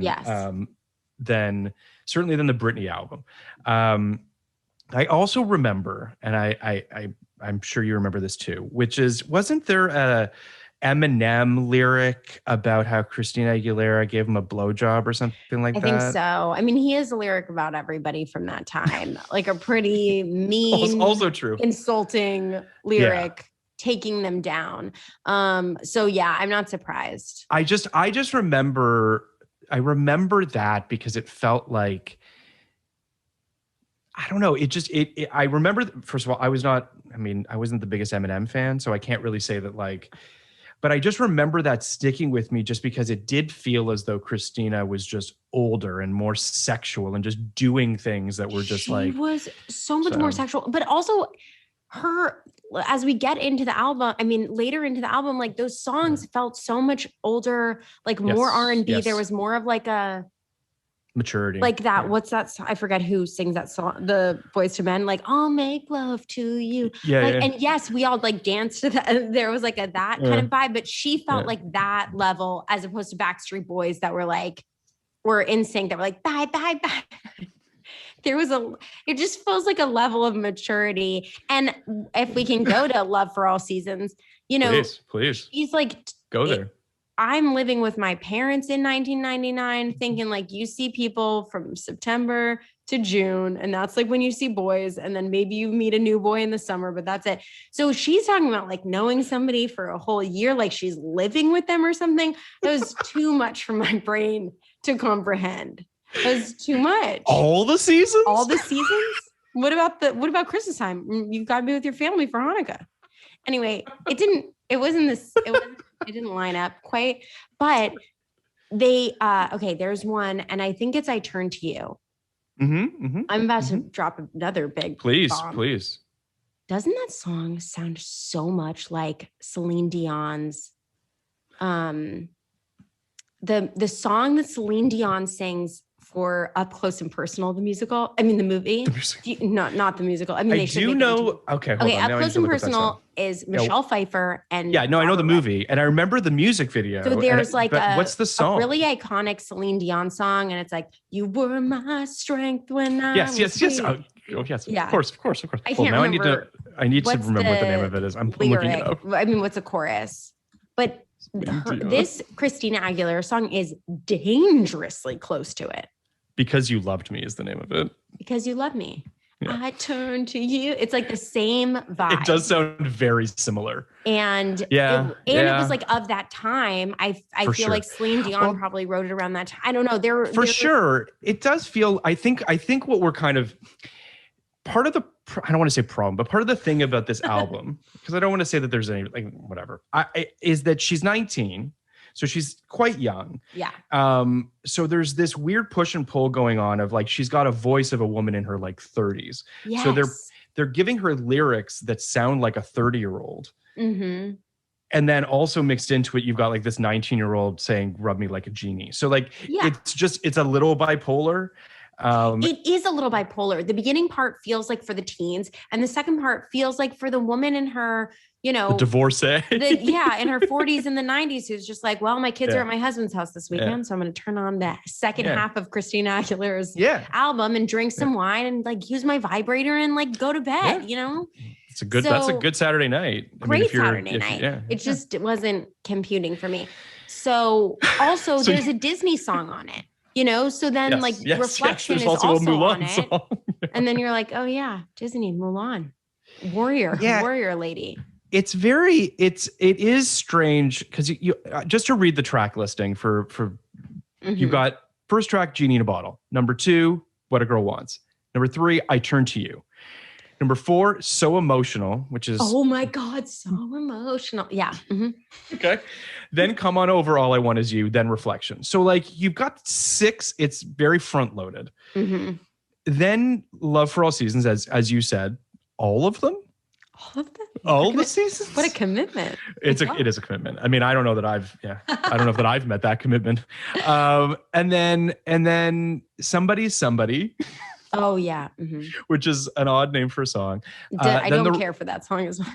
certainly than the Britney album. I also remember, and I'm sure you remember this too, which is, wasn't there a Eminem lyric about how Christina Aguilera gave him a blowjob or something like I that? think so. I mean, he has a lyric about everybody from that time, like a pretty mean, Also true, insulting lyric, taking them down. So yeah, I'm not surprised. I just remember, that because it felt like, I don't know. I remember, first of all, I wasn't the biggest Eminem fan, so I can't really say that like, but I just remember that sticking with me just because it did feel as though Christina was just older and more sexual and just doing things that were just She was so much more sexual, but also her, as we get into the album, I mean, later into the album, like those songs felt so much older, like more R&B. Yes. There was more of like a maturity, like that. Yeah. What's that song? I forget who sings that song. The Boys to Men, like I'll make love to you. And yes, we all like danced to that. There was like that kind of vibe, but she felt like that level as opposed to Backstreet Boys that were in sync, that were like bye bye bye. It just feels like a level of maturity. And if we can go to Love for All Seasons, please. He's like, go there. I'm living with my parents in 1999 thinking like you see people from September to June. And that's like when you see boys, and then maybe you meet a new boy in the summer, but that's it. So she's talking about like knowing somebody for a whole year, like she's living with them or something. It was too much for my brain to comprehend. It was too much. All the seasons? What about Christmas time? You've got to be with your family for Hanukkah. Anyway, it didn't line up quite, but they, okay, there's one, and I think it's I Turn to You. I'm about to drop another big bomb. Please. Doesn't that song sound so much like Celine Dion's, the song that Celine Dion sings for Up Close and Personal, the musical? I mean, the movie. Not the musical. I mean, Okay, hold on. Up Close and Personal is Michelle Pfeiffer and I know the movie, and I remember the music video. So there's what's the song? A really iconic Celine Dion song, and it's like, "You were my strength when I was yes. weak." Yes. Yeah. Of course. I can't remember. I need to remember what the name of it is. I'm looking it up. I mean, what's a chorus? But this Christina Aguilera song is dangerously close to it. Because You Loved Me is the name of it. Because You Love Me. Yeah. I Turn to You. It's like the same vibe. It does sound very similar. And it was like of that time. I feel like Celine Dion probably wrote it around that time. I don't know. Sure. It does feel, I think what we're kind of part of the, I don't want to say problem, but part of the thing about this album, because I don't want to say that there's any, like, whatever, is that she's 19. So she's quite young. Yeah. So there's this weird push and pull going on of like, she's got a voice of a woman in her like 30s. Yes. So they're giving her lyrics that sound like a 30-year-old. Mm-hmm. And then also mixed into it, you've got like this 19-year-old saying, rub me like a genie. So like, it's a little bipolar. It is a little bipolar. The beginning part feels like for the teens, and the second part feels like for the woman in her, the divorcee. In her 40s and the 90s, who's just like, well, my kids are at my husband's house this weekend, so I'm going to turn on the second half of Christina Aguilera's album and drink some wine and like use my vibrator and like go to bed. It's that's a good Saturday night. Saturday night. Yeah. It just wasn't computing for me. So also there's a Disney song on it. So then Reflection is also on it. Song. And then you're like, oh yeah, Disney, Mulan, warrior lady. It is strange because you just to read the track listing for you've got first track, Genie in a Bottle. Number 2, What a Girl Wants. Number 3, I Turn to You. Number 4, So Emotional, which is... Oh my God, so emotional. Yeah. Mm-hmm. Okay. Then Come On Over, All I Want Is You, then Reflection. So like you've got 6, it's very front loaded. Mm-hmm. Then Love for All Seasons, as you said, all of them? All of them? All the seasons? What a commitment. It is a commitment. I mean, I don't know that I don't know if I've met that commitment. And then Somebody's Somebody. Oh yeah. Mm-hmm. Which is an odd name for a song. I don't care for that song as well.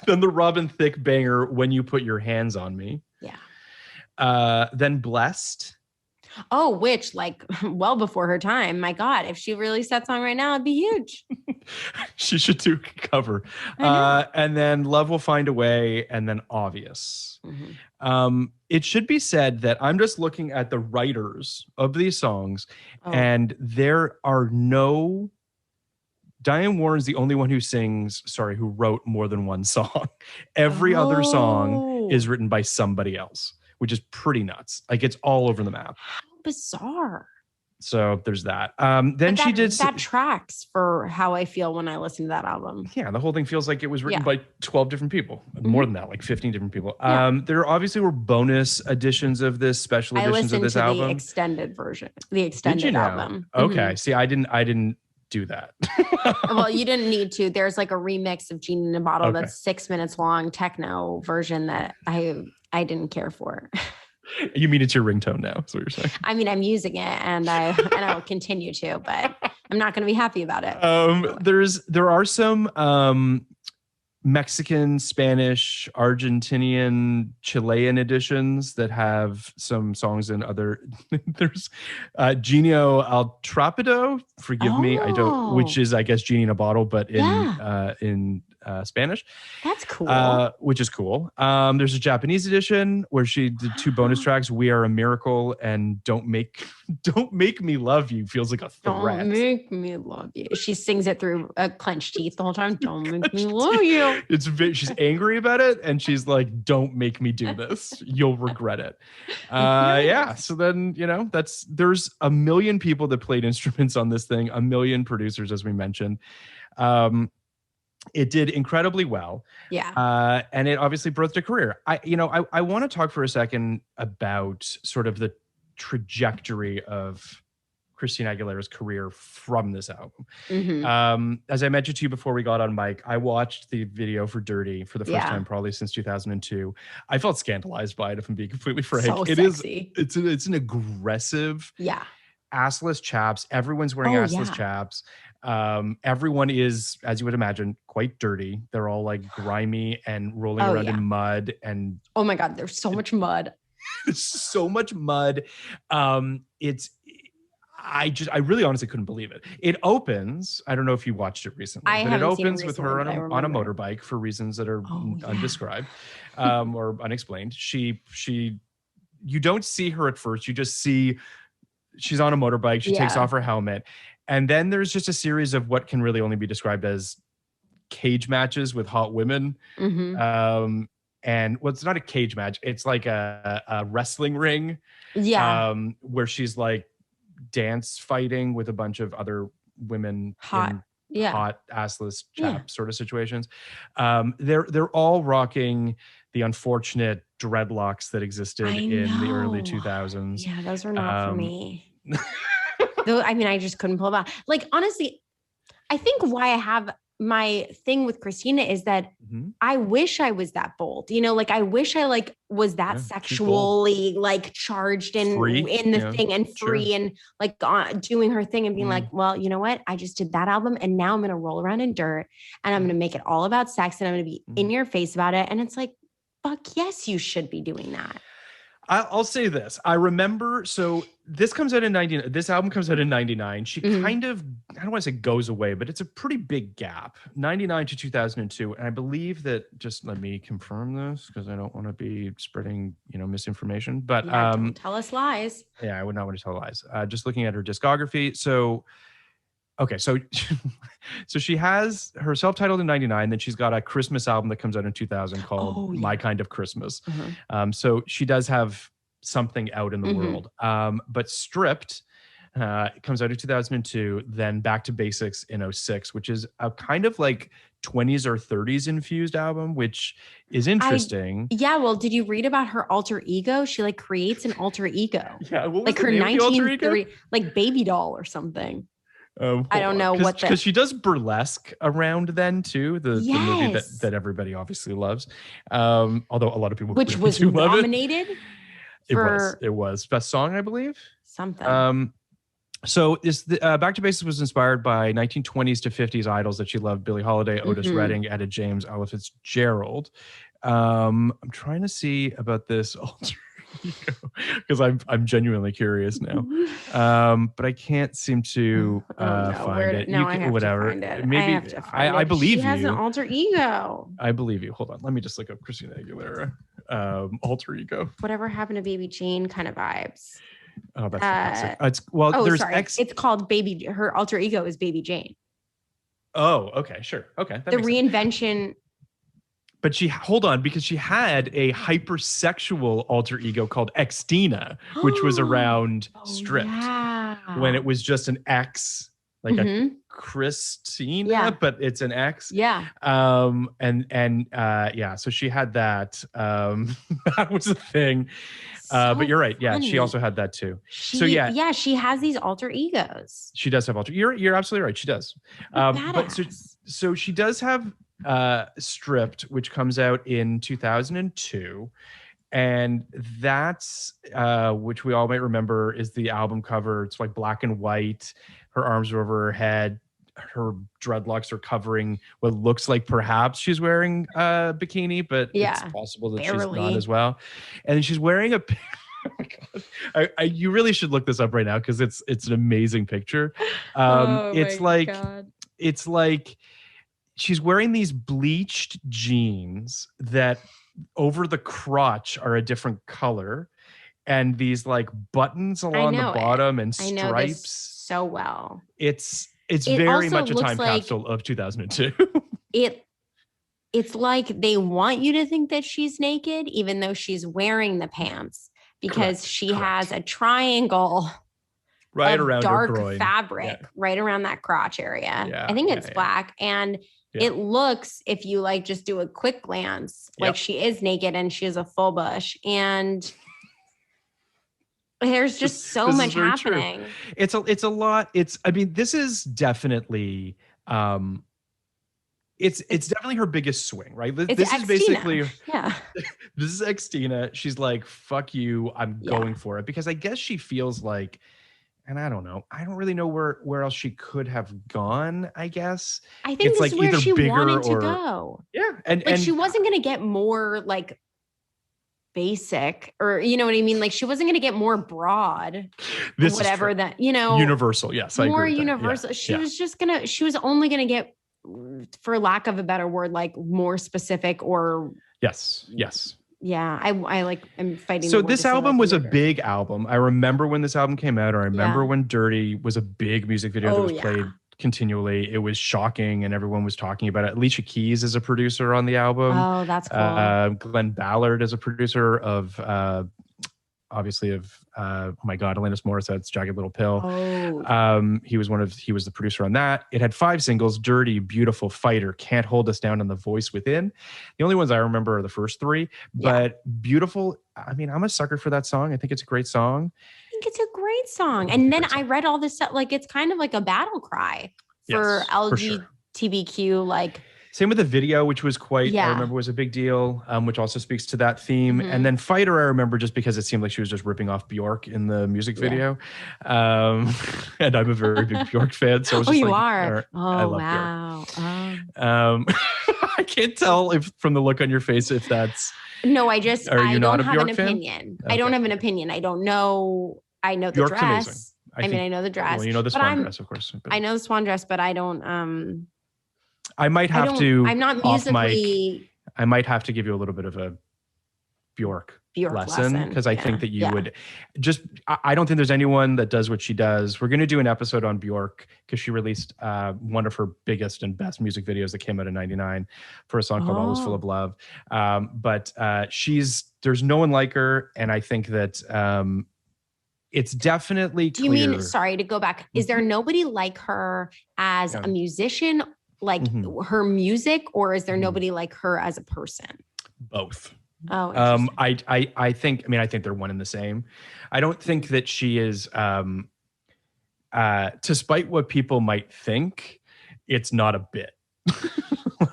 Then the Robin Thicke banger, When You Put Your Hands on Me. Yeah. Then Blessed. Oh, which like well before her time. My God, if she released that song right now, it'd be huge. She should do a cover. I know. And then Love Will Find a Way, and then Obvious. It should be said that I'm just looking at the writers of these songs, and there are no. Diane Warren's the only one who wrote more than one song. Every other song is written by somebody else, which is pretty nuts. Like, it's all over the map. How bizarre. So there's that. Then she did that tracks for how I feel when I listen to that album. Yeah, the whole thing feels like it was written by 12 different people. More than that, like 15 different people. There obviously were bonus editions of this, special editions of this album. The extended version, the extended album. Okay, see, I didn't do that. Well, you didn't need to. There's like a remix of Genie in a Bottle that's 6 minutes long, techno version that I didn't care for. You mean it's your ringtone now? That's what you're saying. I mean, I'm using it, and I will continue to, but I'm not going to be happy about it. There are some Mexican, Spanish, Argentinian, Chilean editions that have some songs in other. There's Genio Al Trapido, forgive me, I don't, which is, I guess, Genie in a Bottle, but in Spanish. That's cool. Which is cool. There's a Japanese edition where she did 2 bonus tracks, We Are a Miracle and Don't Make Me Love You, feels like a threat. Don't make me love you. She sings it through clenched teeth the whole time. Don't make me love you. She's angry about it, and she's like, don't make me do this. You'll regret it. So then, there's a million people that played instruments on this thing, a million producers, as we mentioned. It did incredibly well. Yeah. And it obviously birthed a career. I want to talk for a second about sort of the trajectory of Christina Aguilera's career from this album. As I mentioned to you before we got on mic, I watched the video for Dirty for the first time probably since 2002. I felt scandalized by it, if I'm being completely frank. So sexy. It's an aggressive, assless chaps. Everyone's wearing assless chaps. Everyone is, as you would imagine, quite dirty. They're all like grimy and rolling around in mud. And oh my God, there's so much mud. There's so much mud. I really honestly couldn't believe it. It opens, I don't know if you watched it recently, but it opens with her on a motorbike for reasons that are undescribed or unexplained. You don't see her at first. You just see she's on a motorbike. She takes off her helmet. And then there's just a series of what can really only be described as cage matches with hot women. And it's not a cage match. It's like a wrestling ring. Where she's like dance fighting with a bunch of other women. Hot assless chap sort of situations. They're all rocking the unfortunate dreadlocks that existed in the early 2000s. Yeah, those were not for me. Though, I mean, I just couldn't pull it off. Like, honestly, I think why I have my thing with Christina is that I wish I was that bold. Like, I wish I was that sexually charged in the thing and free and doing her thing and being like, well, you know what? I just did that album and now I'm going to roll around in dirt and I'm going to make it all about sex and I'm going to be in your face about it. And it's like, fuck yes, you should be doing that. I'll say this. I remember, so this comes out in 99. This album comes out in 99. She kind of, I don't want to say goes away, but it's a pretty big gap, 99 to 2002. And I believe that, just let me confirm this because I don't want to be spreading, misinformation. But don't tell us lies. Yeah, I would not want to tell lies. Just looking at her discography. So she has her self-titled in 99. Then she's got a Christmas album that comes out in 2000 called My Kind of Christmas. So she does have something out in the world. But Stripped comes out in 2002. Then Back to Basics in 2006, which is a kind of like 20s or 30s infused album, which is interesting. Well, did you read about her alter ego? She creates an alter ego. Yeah, what was like the her name of the alter ego? 1930 baby doll or something. I don't know because she does burlesque around then too. The movie that everybody obviously loves, although a lot of people which was nominated. It was best song, I believe. Something. So Back to Basics was inspired by 1920s to 50s idols that she loved: Billie Holiday, Otis Redding, Etta James, Ella Fitzgerald. I'm trying to see about this alter Because I'm genuinely curious now. But I can't seem to find it. No, I have whatever. to find it. Maybe I have to find it. I believe she has you. an alter ego. I believe you. Hold on. Let me just look up Christina Aguilera alter ego. Whatever happened to Baby Jane kind of vibes. Oh, that's fantastic. There's sorry. It's called Baby. Her alter ego is Baby Jane. Oh, okay, sure. Okay. The reinvention. But hold on, because she had a hypersexual alter ego called Xtina, which was around Stripped when it was just an X, like a Christina, but it's an X. Yeah. So she had that. That was a thing. But you're right. Yeah, she also had that too. She has these alter egos. She does have alter. You're absolutely right. She does. But so she does have Stripped, which comes out in 2002, and that's which we all might remember is the album cover. It's like black and white. Her arms are over her head. Her dreadlocks are covering what looks like perhaps she's wearing a bikini, but it's possible that she's not as well. And she's wearing a oh my God. You really should look this up right now because it's an amazing picture. It's like she's wearing these bleached jeans that over the crotch are a different color, and these like buttons along the bottom and stripes. I know this so well. It's very much a time capsule of 2002. It's like they want you to think that she's naked, even though she's wearing the pants, because she has a triangle right around dark her groin. fabric right around that crotch area. Yeah, I think it's black. And it looks, if you like just do a quick glance, like she is naked and she has a full bush. And there's just so much happening. True. It's a lot. This is definitely it's definitely her biggest swing, right? This is basically this is Xtina. She's like, fuck you, I'm going for it. Because I guess she feels like, and I don't know, I don't really know where else she could have gone, I guess. I think this is where she wanted to go. Yeah. And she wasn't gonna get more like basic, or you know what I mean? Like she wasn't going to get more broad, whatever that, universal. Yes. More universal. She was only going to get, for lack of a better word, like more specific or. Yes. Yeah. I'm fighting. So this album was a big album. I remember when this album came out, or I remember when Dirty was a big music video that was played continually. It was shocking and everyone was talking about it. Alicia Keys is a producer on the album. Oh, that's cool. Glenn Ballard is a producer of obviously of oh my God, Alanis Morissette's Jagged Little Pill. He was the producer on that. It had 5 singles: Dirty, Beautiful, Fighter, Can't Hold Us Down, and The Voice Within. The only ones I remember are the first 3, but Beautiful, I'm a sucker for that song. I think it's a great song. It's a great song. And then I read all this stuff, like it's kind of like a battle cry for LGBTQ, like same with the video, which was I remember was a big deal, which also speaks to that theme. And then Fighter, I remember just because it seemed like she was just ripping off Bjork in the music video. And I'm a very big Bjork fan. So I was just are. I love Bjork. I can't tell if from the look on your face if that's no, I don't have an opinion. Okay. I don't have an opinion. I don't know. I know the Bjork's dress. amazing. I know the dress. Well, you know the swan dress, of course. I know the swan dress, but I don't. I might have to. I'm not musically. I might have to give you a little bit of a Bjork lesson because I think that you would just. I don't think there's anyone that does what she does. We're going to do an episode on Bjork because she released one of her biggest and best music videos that came out in '99 for a song called "Always Full of Love." But there's no one like her, and I think that it's definitely. Do you mean? Sorry to go back. Is there nobody like her as a musician? Like her music, or is there nobody like her as a person? Both. Oh, I think they're one and the same. I don't think that she is, to spite what people might think, it's not a bit.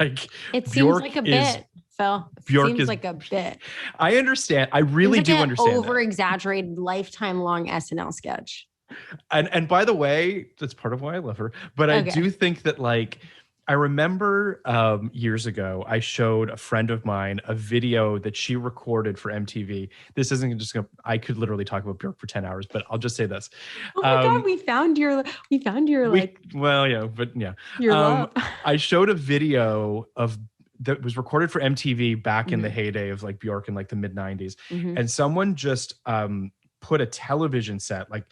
Like it seems like a bit, Phil. Bjork seems is like a bit. I understand. I really do understand. Over-exaggerated, lifetime-long SNL sketch. And by the way, that's part of why I love her. But I do think that I remember years ago, I showed a friend of mine a video that she recorded for MTV. This isn't just going to, I could literally talk about Bjork for 10 hours, but I'll just say this. Oh my God, we found your Well, yeah, but yeah. your love. I showed a video that was recorded for MTV back in the heyday of like Bjork in like the mid 90s. And someone just put a television set, like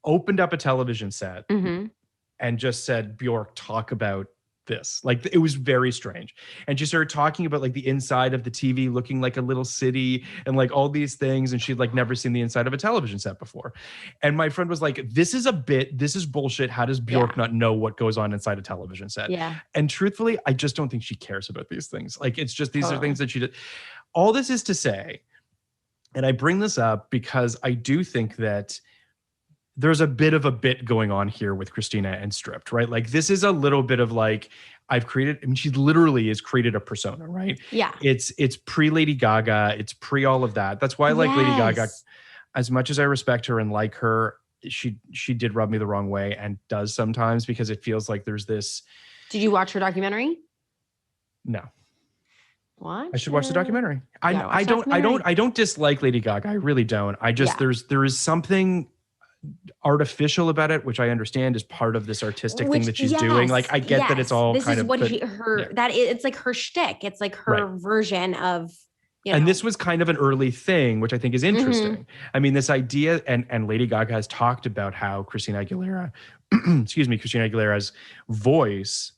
opened up a television set and just said, Bjork, talk about this. Like, it was very strange. And she started talking about like the inside of the TV looking like a little city and like all these things. And she'd like never seen the inside of a television set before. And my friend was like, this is a bit, this is bullshit. How does Bjork not know what goes on inside a television set? Yeah. And truthfully, I just don't think she cares about these things. Like, it's just, these are things that she did. All this is to say, and I bring this up because I do think that there's a bit of a bit going on here with Christina and Stripped, right? Like, this is a little bit of like, she literally has created a persona, right? Yeah. It's pre Lady Gaga. It's pre all of that. That's why I like Lady Gaga. As much as I respect her and like her, she did rub me the wrong way and does sometimes, because it feels like there's this. Did you watch her documentary? No. What? I should watch the documentary. I don't dislike Lady Gaga. I really don't. I just, there is something artificial about it, which I understand is part of this artistic thing that she's doing. Like, I get that it's all this kind is of what it's like her shtick. It's like her version of, and this was kind of an early thing, which I think is interesting. I mean, this idea, and Lady Gaga has talked about how Christina Aguilera's voice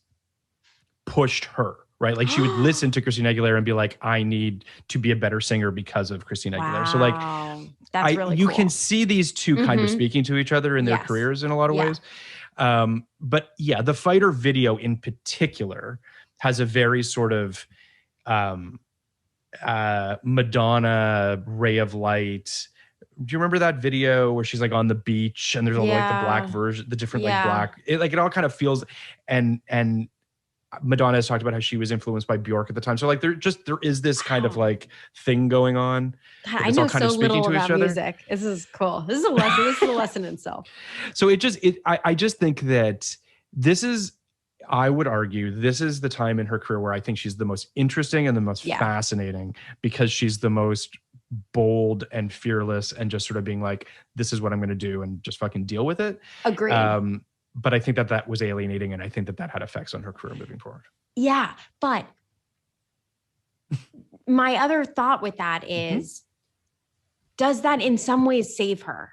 pushed her. Right. Like, she would listen to Christina Aguilera and be like, I need to be a better singer because of Christina Aguilera. So like, that's really you cool. can see these two kind of speaking to each other in their careers in a lot of ways. But yeah, the Fighter video in particular has a very sort of Madonna ray of light. Do you remember that video where she's like on the beach and there's all like the black version, the different like black, it all kind of feels, and Madonna has talked about how she was influenced by Bjork at the time. So like, there is this kind of like thing going on. God, I know so little about music. This is cool. This is a lesson. This is a lesson in itself. So I just think that this is, I would argue, this is the time in her career where I think she's the most interesting and the most fascinating, because she's the most bold and fearless and just sort of being like, this is what I'm going to do and just fucking deal with it. Agreed. But I think that was alienating, and I think that had effects on her career moving forward. Yeah, but my other thought with that is, does that in some ways save her?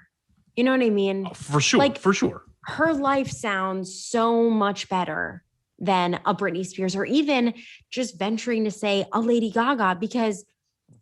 You know what I mean? Oh, for sure, like, for sure. Her life sounds so much better than a Britney Spears, or even just venturing to say a Lady Gaga, because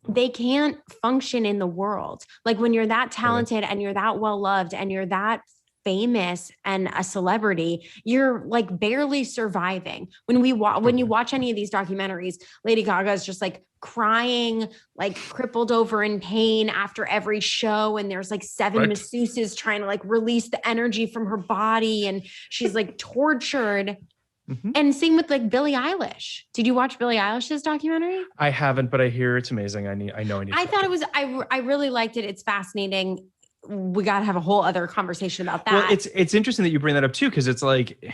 they can't function in the world. Like, when you're that talented and you're that well-loved and you're that famous and a celebrity, you're like barely surviving. When you watch any of these documentaries, Lady Gaga is just like crying, like crippled over in pain after every show, and there's like 7 masseuses trying to like release the energy from her body, and she's like tortured. And same with like Billie Eilish. Did you watch Billie Eilish's documentary? I haven't, but I hear it's amazing. I thought it was, I really liked it. It's fascinating. We got to have a whole other conversation about that. Well, it's interesting that you bring that up too, because it's like,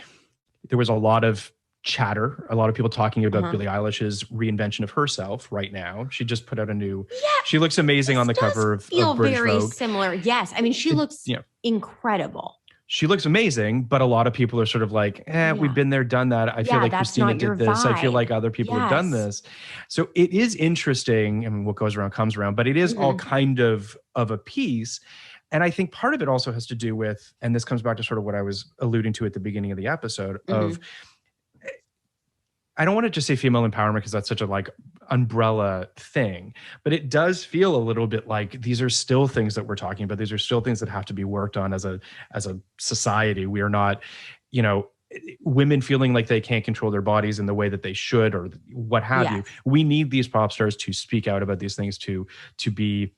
there was a lot of chatter, a lot of people talking about Billie Eilish's reinvention of herself right now. She just put out a new, she looks amazing on the cover of British very Vogue. Similar. Yes. I mean, she looks incredible. She looks amazing, but a lot of people are sort of like, we've been there, done that. I feel like Christina did this. I feel like other people have done this. So it is interesting. I mean, what goes around comes around, but it is all kind of a piece. And I think part of it also has to do with, and this comes back to sort of what I was alluding to at the beginning of the episode of, I don't want to just say female empowerment because that's such a like umbrella thing, but it does feel a little bit like these are still things that we're talking about. These are still things that have to be worked on as a society. We are not, women feeling like they can't control their bodies in the way that they should, or what have you. We need these pop stars to speak out about these things, to be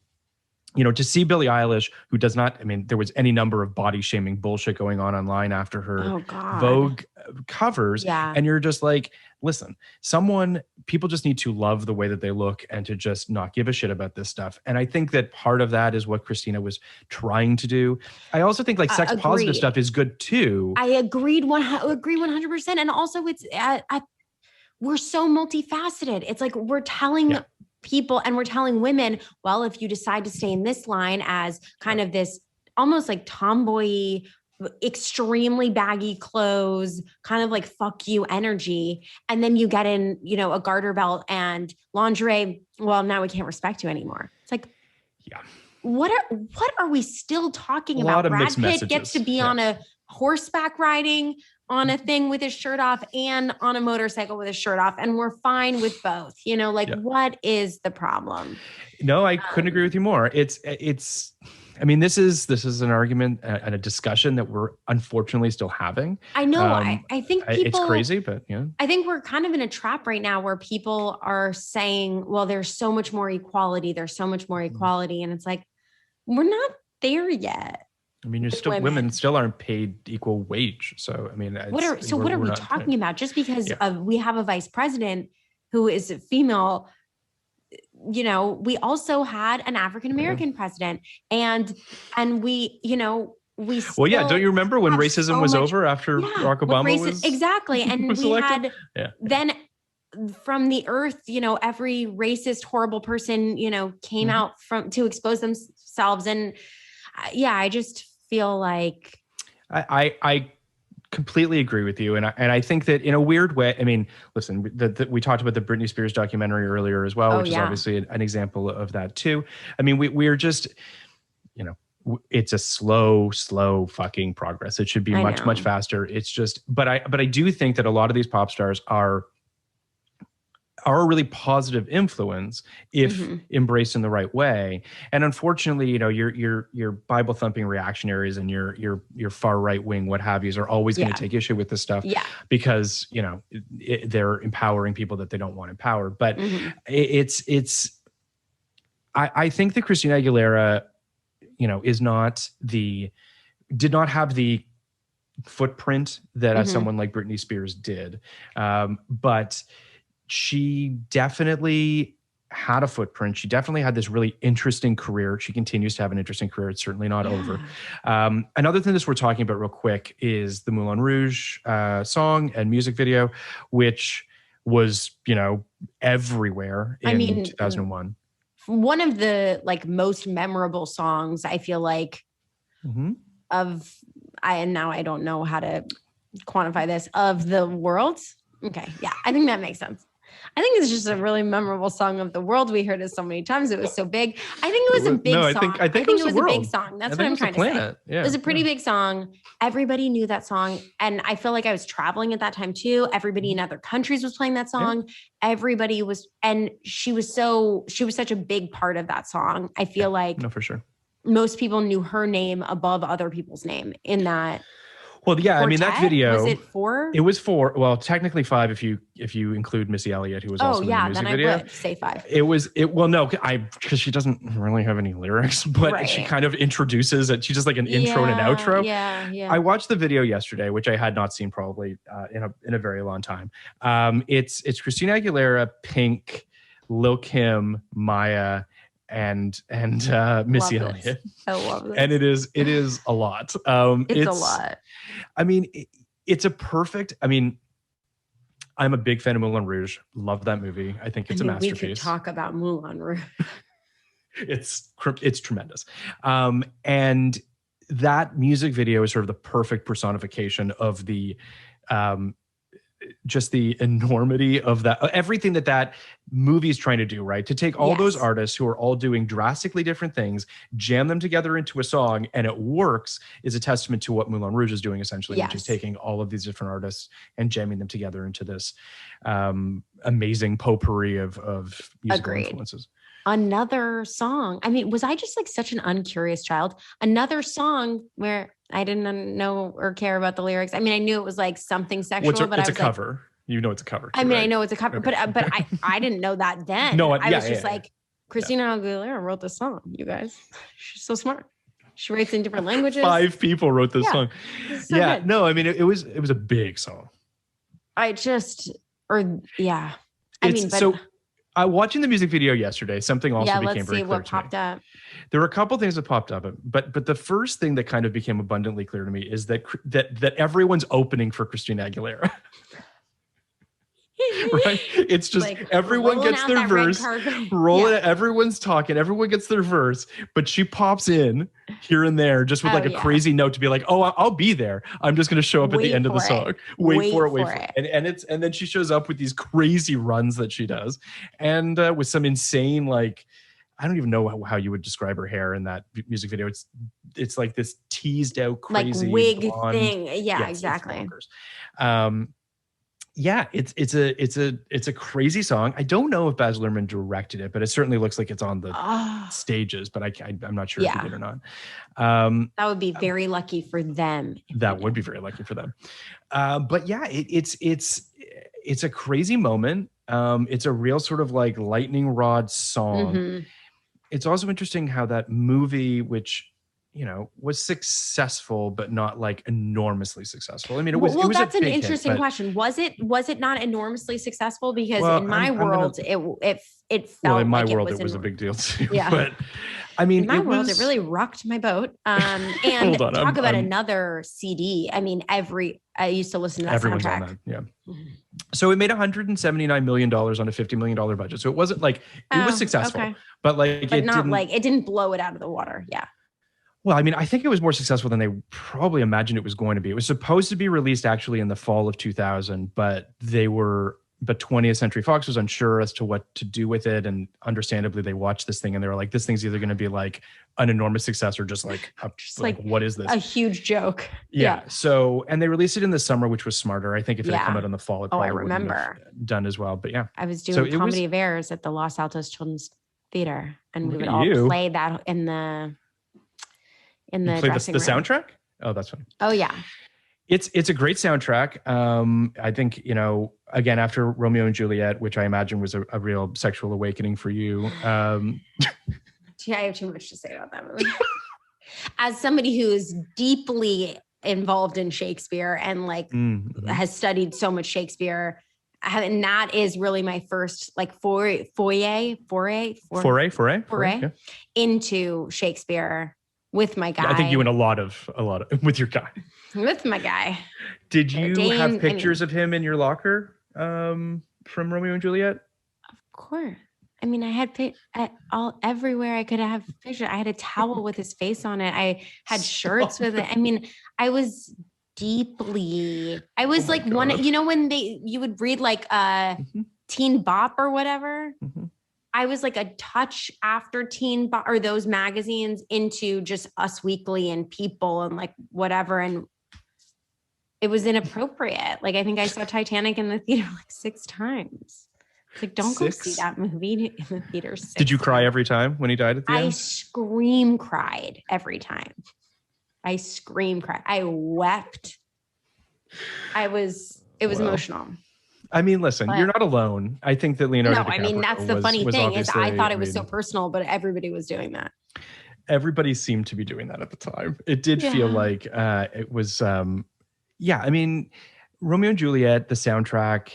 to see Billie Eilish, who does not, I mean, there was any number of body shaming bullshit going on online after her Vogue covers. Yeah. And you're just like, listen, people just need to love the way that they look and to just not give a shit about this stuff. And I think that part of that is what Christina was trying to do. I also think like sex positive stuff is good too. I agree 100%. And also it's, we're so multifaceted. It's like we're telling people and we're telling women, well, if you decide to stay in this line as kind of this almost like tomboy, extremely baggy clothes, kind of like fuck you energy, and then you get in, a garter belt and lingerie, well, now we can't respect you anymore. It's like, what are we still talking about? Brad Pitt gets to be on a horseback riding on a thing with his shirt off and on a motorcycle with his shirt off. And we're fine with both, what is the problem? No, I couldn't agree with you more. I mean, this is an argument and a discussion that we're unfortunately still having. I know. I think people, it's crazy, but I think we're kind of in a trap right now where people are saying, well, there's so much more equality. There's so much more equality. And it's like, we're not there yet. I mean, women still aren't paid equal wage. So, I mean, what are we talking about? Just because we have a vice president who is female, we also had an African-American president and we, we still don't you remember when racism was over after Barack Obama was exactly. And was we elected? Then from the earth, every racist, horrible person, came out to expose themselves. And I just feel like I completely agree with you. And I think that in a weird way, I mean, listen, we talked about the Britney Spears documentary earlier as well, which is obviously an example of that too. I mean, we're just, it's a slow fucking progress. It should be much faster. It's just, but I do think that a lot of these pop stars are a really positive influence if embraced in the right way. And unfortunately, your Bible thumping reactionaries and your far right wing, what have yous, are always going to take issue with this stuff because, they're empowering people that they don't want empowered. But I think that Christina Aguilera, did not have the footprint that someone like Britney Spears did. But she definitely had a footprint. She definitely had this really interesting career. She continues to have an interesting career. It's certainly not over. Another thing that we're talking about real quick is the Moulin Rouge song and music video, which was, everywhere in 2001. One of the most memorable songs, I feel like, I don't know how to quantify this, of the world. Okay. Yeah. I think that makes sense. I think it's just a really memorable song of the world. We heard it so many times. It was so big. I think it was a big song. I think it was a big song. That's what I'm trying to say. Yeah, it was a pretty big song. Everybody knew that song. And I feel like I was traveling at that time too. Everybody in other countries was playing that song. Everybody was, and she was such a big part of that song. I feel like no, for sure. Most people knew her name above other people's name in that. Well, yeah, quartet? I mean, that video. Was it 4? It was 4. Well, technically 5 if you include Missy Elliott, who was also in the music video. I would say 5. Because she doesn't really have any lyrics, but she kind of introduces it. She's just like an intro and an outro. Yeah. I watched the video yesterday, which I had not seen probably in a very long time. It's Christina Aguilera, Pink, Lil Kim, Maya, and Missy Elliott. I love this. And it is a lot. It's a lot. I mean, it's a perfect. I mean, I'm a big fan of Moulin Rouge. Love that movie. I think it's a masterpiece. We could talk about Moulin Rouge. It's tremendous. And that music video is sort of the perfect personification of the just the enormity of that, everything that movie is trying to do, right? To take all those artists who are all doing drastically different things, jam them together into a song, and it works, is a testament to what Moulin Rouge is doing essentially, which is taking all of these different artists and jamming them together into this amazing potpourri of musical influences. Another song. I mean, was I just such an uncurious child? Another song where I didn't know or care about the lyrics. I mean, I knew it was something sexual, but it's a cover. You know, it's a cover. I mean, I know it's a cover, but I didn't know that then. No, I was just Christina Aguilera wrote this song, you guys. She's so smart. She writes in different languages. 5 people wrote this song. So good. No, I mean, it was a big song. Watching the music video yesterday, something also became very clear what popped up. There were a couple things that popped up, but the first thing that kind of became abundantly clear to me is that everyone's opening for Christina Aguilera. Right? It's just like everyone gets their verse, everyone's talking, everyone gets their verse, but she pops in here and there just with a crazy note to be like, oh, I'll be there. I'm just going to show up at the end of the song. Wait for it. And then she shows up with these crazy runs that she does, and with some insane, like, I don't even know how you would describe her hair in that music video. It's like this teased out crazy like wig blonde thing. Yeah, exactly. It's a crazy song. I don't know if Baz Luhrmann directed it, but it certainly looks like it's on the stages, but I'm not sure if he did or not. That would be very lucky for them. That would be very lucky for them. But yeah, it's a crazy moment. It's a real sort of like lightning rod song. Mm-hmm. It's also interesting how that movie, which was successful, but not like enormously successful. I mean, it was. Well, it was that's an interesting hit, question. Was it not enormously successful? Because in my world, it felt well, in my like world, it was a big deal too. Yeah. But I mean, in my world, it really rocked my boat. And talk about another CD. I mean, I used to listen to that soundtrack. On that, yeah. Mm-hmm. So it made $179 million on a $50 million budget. So it wasn't like it was successful, but it didn't blow it out of the water. Yeah. Well, I mean, I think it was more successful than they probably imagined it was going to be. It was supposed to be released actually in the fall of 2000, but 20th Century Fox was unsure as to what to do with it. And understandably, they watched this thing and they were like, this thing's either going to be like an enormous success or just like what is this? A huge joke. Yeah. So, and they released it in the summer, which was smarter. I think if it had come out in the fall, it probably wouldn't have done as well. But yeah. I was doing Comedy of Errors at the Los Altos Children's Theater, and we would all play that in the dressing room. Soundtrack? Oh, that's funny. Oh yeah. It's a great soundtrack. I think, again, after Romeo and Juliet, which I imagine was a real sexual awakening for you. I have too much to say about that movie. As somebody who is deeply involved in Shakespeare and has studied so much Shakespeare, and that is really my first foray into Shakespeare. With my guy. I think you and a lot of with your guy. With my guy. Did you have pictures of him in your locker from Romeo and Juliet? Of course. I mean, I had everywhere I could have pictures. I had a towel with his face on it. I had shirts with it. I mean, I was like God. When you would read Teen Bop or whatever. Mm-hmm. I was like a touch after Teen Bop or those magazines into just Us Weekly and People and whatever. And it was inappropriate. I think I saw Titanic in the theater 6 times. It's don't go see that movie in the theater. Did you cry every time when he died at the end? I scream cried every time. I scream cried. I wept. It was emotional. I mean, listen, you're not alone. I think that Leonardo DiCaprio. No, I mean, that's the funny thing is I thought it was so personal, but everybody was doing that. Everybody seemed to be doing that at the time. It did feel like it was, I mean, Romeo and Juliet, the soundtrack,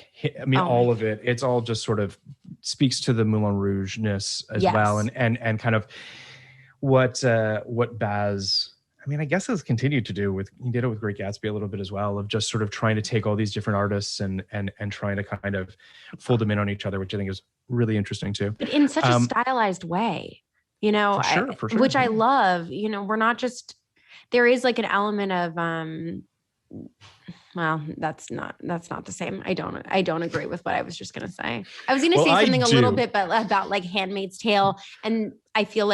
all of it, it's all just sort of speaks to the Moulin Rouge-ness as well. And kind of what Baz... I mean, I guess it's continued to do he did it with Great Gatsby a little bit as well, of just sort of trying to take all these different artists and trying to kind of fold them in on each other, which I think is really interesting too. But in such a stylized way, for sure. Which I love, we're not just, there is an element of, well, that's not the same. I don't agree with what I was just going to say. I was going to say something a little bit, but about Handmaid's Tale. And I feel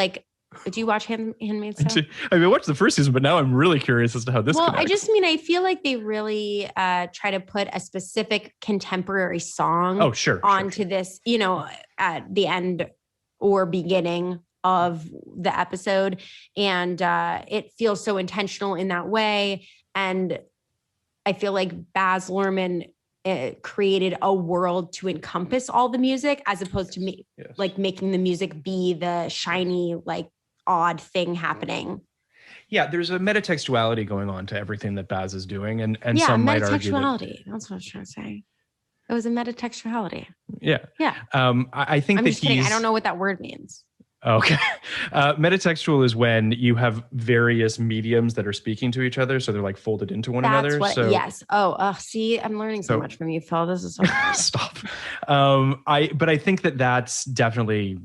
do you watch Handmaid's Tale? I mean, I watched the first season, but now I'm really curious as to how this connects. I feel like they really try to put a specific contemporary song onto this, at the end or beginning of the episode. And it feels so intentional in that way. And I feel like Baz Luhrmann created a world to encompass all the music, as opposed to me like making the music be the shiny, like odd thing happening. Yeah, there's a metatextuality going on to everything that Baz is doing, and some might argue metatextuality. That's what I was trying to say. It was a metatextuality. Yeah. I think I'm that just kidding. I don't know what that word means. Okay. Metatextual is when you have various mediums that are speaking to each other, so they're like folded into one another. Yes. See, I'm learning so much from you, Phil. This is so fun. Stop. But I think that that's definitely,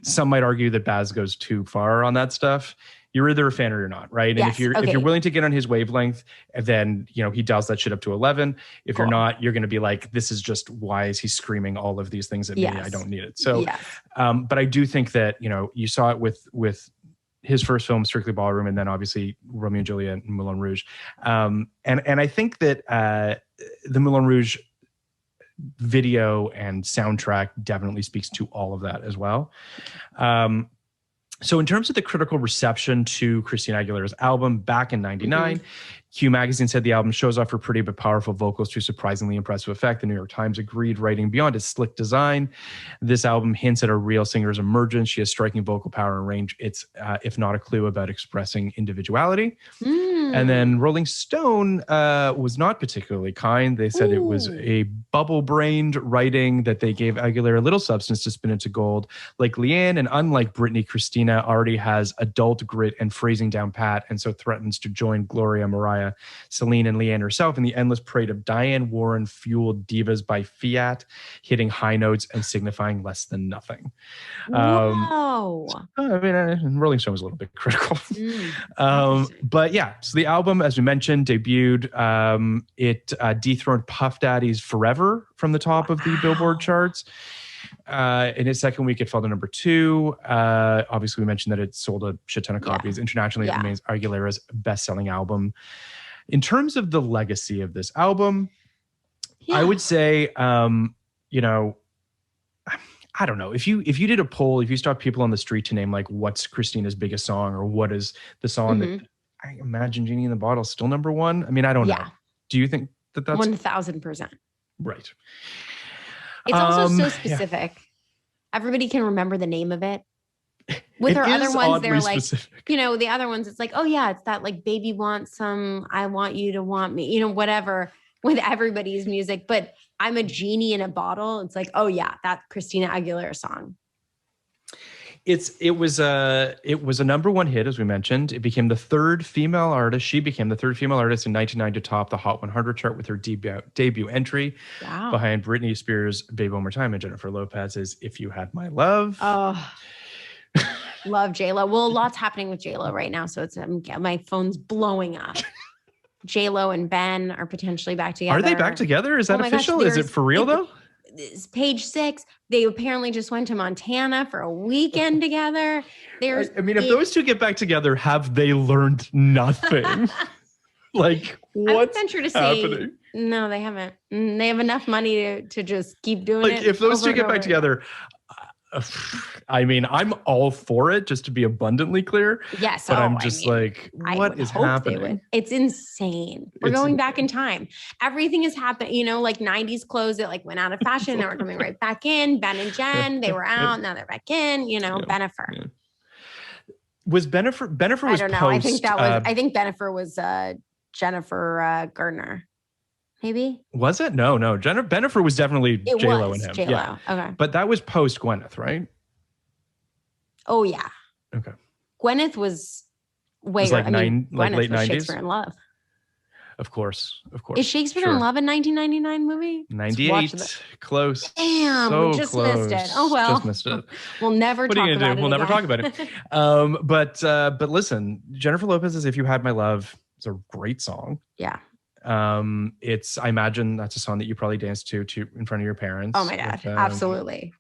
some might argue that Baz goes too far on that stuff. You're either a fan or you're not, right? Yes, and if you're willing to get on his wavelength, then he dials that shit up to 11. If you're not, you're going to be like, this is just, why is he screaming all of these things at me? I don't need it. So, but I do think that you saw it with his first film, Strictly Ballroom, and then obviously Romeo and Juliet and Moulin Rouge. And I think that the Moulin Rouge video and soundtrack definitely speaks to all of that as well. So in terms of the critical reception to Christina Aguilera's album back in 99, Q Magazine said the album shows off her pretty but powerful vocals to surprisingly impressive effect. The New York Times agreed, writing, beyond its slick design, this album hints at a real singer's emergence. She has striking vocal power and range. It's, if not a clue, about expressing individuality. And then Rolling Stone was not particularly kind. They said it was a bubble-brained writing that they gave Aguilera little substance to spin into gold. Like Leanne, and unlike Britney, Christina already has adult grit and phrasing down pat, and so threatens to join Gloria, Mariah, Celine, and Leanne herself in the endless parade of Diane Warren-fueled divas by Fiat, hitting high notes and signifying less than nothing. Wow. Rolling Stone was a little bit critical. But yeah, so the album, as we mentioned, debuted. It dethroned Puff Daddy's Forever from the top of the Billboard charts. In its second week, it fell to number 2. Obviously, we mentioned that it sold a shit ton of copies. Internationally, it remains Aguilera's best-selling album. In terms of the legacy of this album, I would say, I don't know. If you did a poll, if you stopped people on the street to name like what's Christina's biggest song, or what is the song that I imagine Genie in the Bottle is still number 1. I mean, I don't know. Do you think that's 1000%? Right. It's also so specific. Everybody can remember the name of it. With her other ones, they're like, specific. The other ones, it's like, oh yeah, it's that like baby wants some, I want you to want me, whatever, with everybody's music. But I'm a genie in a bottle. It's like, oh yeah, that Christina Aguilera song. It was a number 1 hit, as we mentioned. It became the third female artist. She became the third female artist in 1999 to top the Hot 100 chart with her debut entry behind Britney Spears' Baby One More Time and Jennifer Lopez's If You Had My Love. Oh, love J-Lo. Well, a lot's happening with J-Lo right now, so it's my phone's blowing up. J-Lo and Ben are potentially back together. Are they back together? Is that official? Is it for real though? Page 6, they apparently just went to Montana for a weekend together. If those two get back together, have they learned nothing? Like, what's happening? Say, no, they haven't. They have enough money to just keep doing it. Like, if those two get back together, I'm all for it, just to be abundantly clear. Yes. But what is happening? It's insane. We're going back in time. Everything is happening, like 90s clothes that like went out of fashion. Now we're coming right back in. Ben and Jen, they were out. Now they're back in, Bennifer. Yeah. Was Bennifer was I don't know. I think Bennifer was Jennifer Gardner. Maybe? Was it? No. Bennifer was definitely J-Lo and him. J-Lo. Yeah. Okay. But that was post Gwyneth, right? Oh yeah. Okay. Gwyneth was way late 90s. Shakespeare in Love. Of course. Is Shakespeare in Love a 1999 movie? 98. Close. Damn, so we just close. missed it. Oh well. Just missed it. We'll never talk about it. We'll never talk about it. But listen, Jennifer Lopez's If You Had My Love is a great song. Yeah. I imagine that's a song that you probably danced to in front of your parents. Oh my God. Absolutely.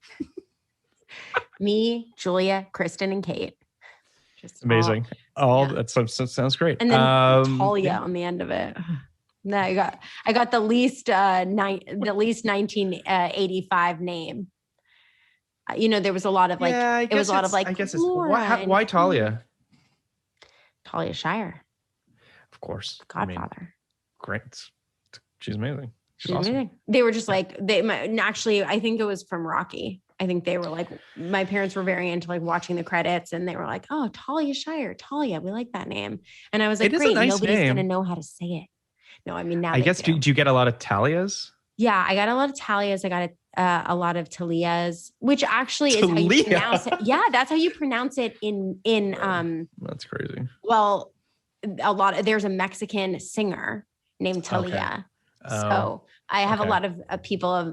Me, Julia, Kristen, and Kate. Just amazing. That sounds great. And then Talia on the end of it. No, I got the least 1985 name. There was a lot of like I guess why Talia? Talia Shire. Of course. Godfather. Great. She's amazing. She's awesome. amazing. They were just like, actually, I think it was from Rocky. I think they were like, my parents were very into like watching the credits and they were like, oh, Talia Shire, Talia, we like that name. And I was like, It is a great, nice nobody's name. going to know how to say it. No, I mean, now I guess, do you get a lot of Talias? Yeah, I got a lot of Talias. I got a lot of Talias, which actually is how you pronounce it. Yeah, that's how you pronounce it in That's crazy. Well, there's a Mexican singer named Talia. Okay. So I have a lot of people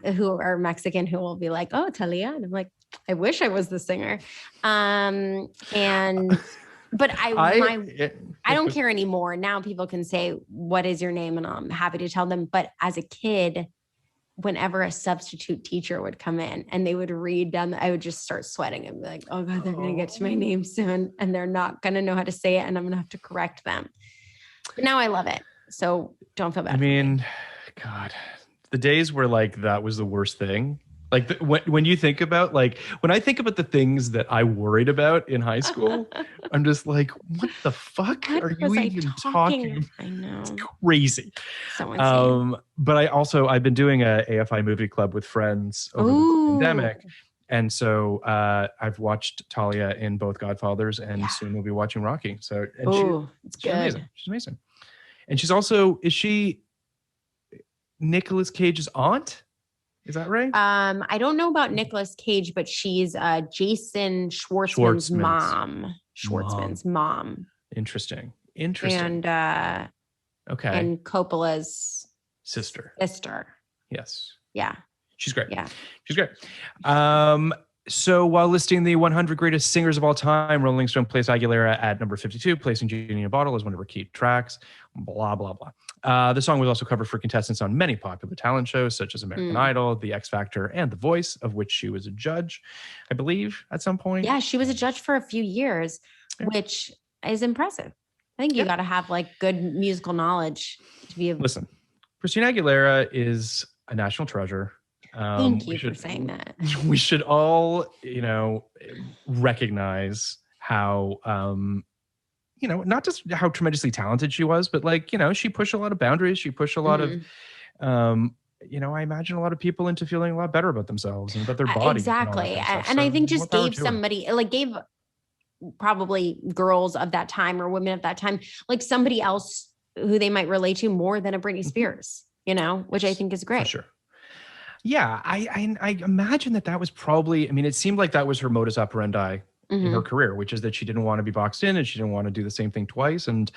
who are Mexican who will be like, oh, Talia. And I'm like, I wish I was the singer. But I don't care anymore. Now people can say, what is your name? And I'm happy to tell them. But as a kid, whenever a substitute teacher would come in and they would read down, I would just start sweating and be like, oh God, they're going to get to my name soon. And they're not going to know how to say it. And I'm going to have to correct them. But now I love it. So don't feel bad. I mean, God, the days where like, that was the worst thing. Like when you think about when I think about the things that I worried about in high school, I'm just like, what the fuck are you even talking? I know. It's crazy. So insane. But I've been doing a AFI movie club with friends over the pandemic. And so I've watched Talia in both Godfathers and soon we'll be watching Rocky. So she's amazing. She's amazing. And she's also, is she Nicolas Cage's aunt? Is that right? I don't know about Nicolas Cage, but she's Jason Schwartzman's mom. Schwartzman's mom. Interesting. And okay. And Coppola's sister. Yes. Yeah. She's great. Yeah. She's great. So while listing the 100 greatest singers of all time, Rolling Stone placed Aguilera at number 52, placing Genie in a Bottle as one of her key tracks, blah, blah, blah. The song was also covered for contestants on many popular talent shows, such as American Idol, The X Factor, and The Voice, of which she was a judge, I believe, at some point. Yeah, she was a judge for a few years, which is impressive. I think you got to have like good musical knowledge to be able. Listen, Christina Aguilera is a national treasure. Thank you for saying that. We should all, recognize how, not just how tremendously talented she was, but she pushed a lot of boundaries. She pushed a lot of, I imagine a lot of people into feeling a lot better about themselves and about their body. Exactly. And I think just gave gave probably girls of that time or women of that time, like somebody else who they might relate to more than a Britney Spears, which I think is great. For sure. Yeah, I imagine that was probably, it seemed like that was her modus operandi in her career, which is that she didn't want to be boxed in and she didn't want to do the same thing twice. And,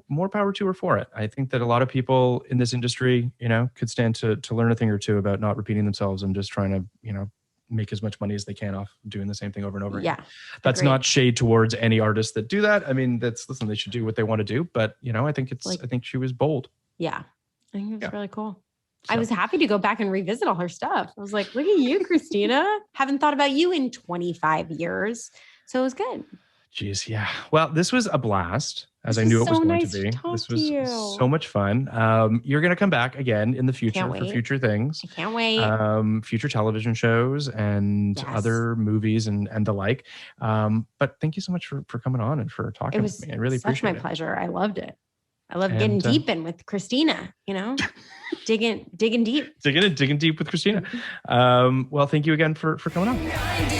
more power to her for it. I think that a lot of people in this industry, could stand to learn a thing or two about not repeating themselves and just trying to, make as much money as they can off doing the same thing over and over again. Yeah. That's not shade towards any artists that do that. They should do what they want to do. But, I think I think she was bold. Yeah. I think it was really cool. So. I was happy to go back and revisit all her stuff. I was like, look at you, Christina. Haven't thought about you in 25 years. So it was good. Jeez, yeah. Well, this was a blast, as I knew it was going to be. This was so much fun. You're going to come back again in the future for future things. I can't wait. Future television shows and other movies and the like. But thank you so much for coming on and for talking with me. I really appreciate it. It was such my pleasure. I loved it. I love getting deep in with Christina, digging deep. Digging deep with Christina. Well, thank you again for coming on.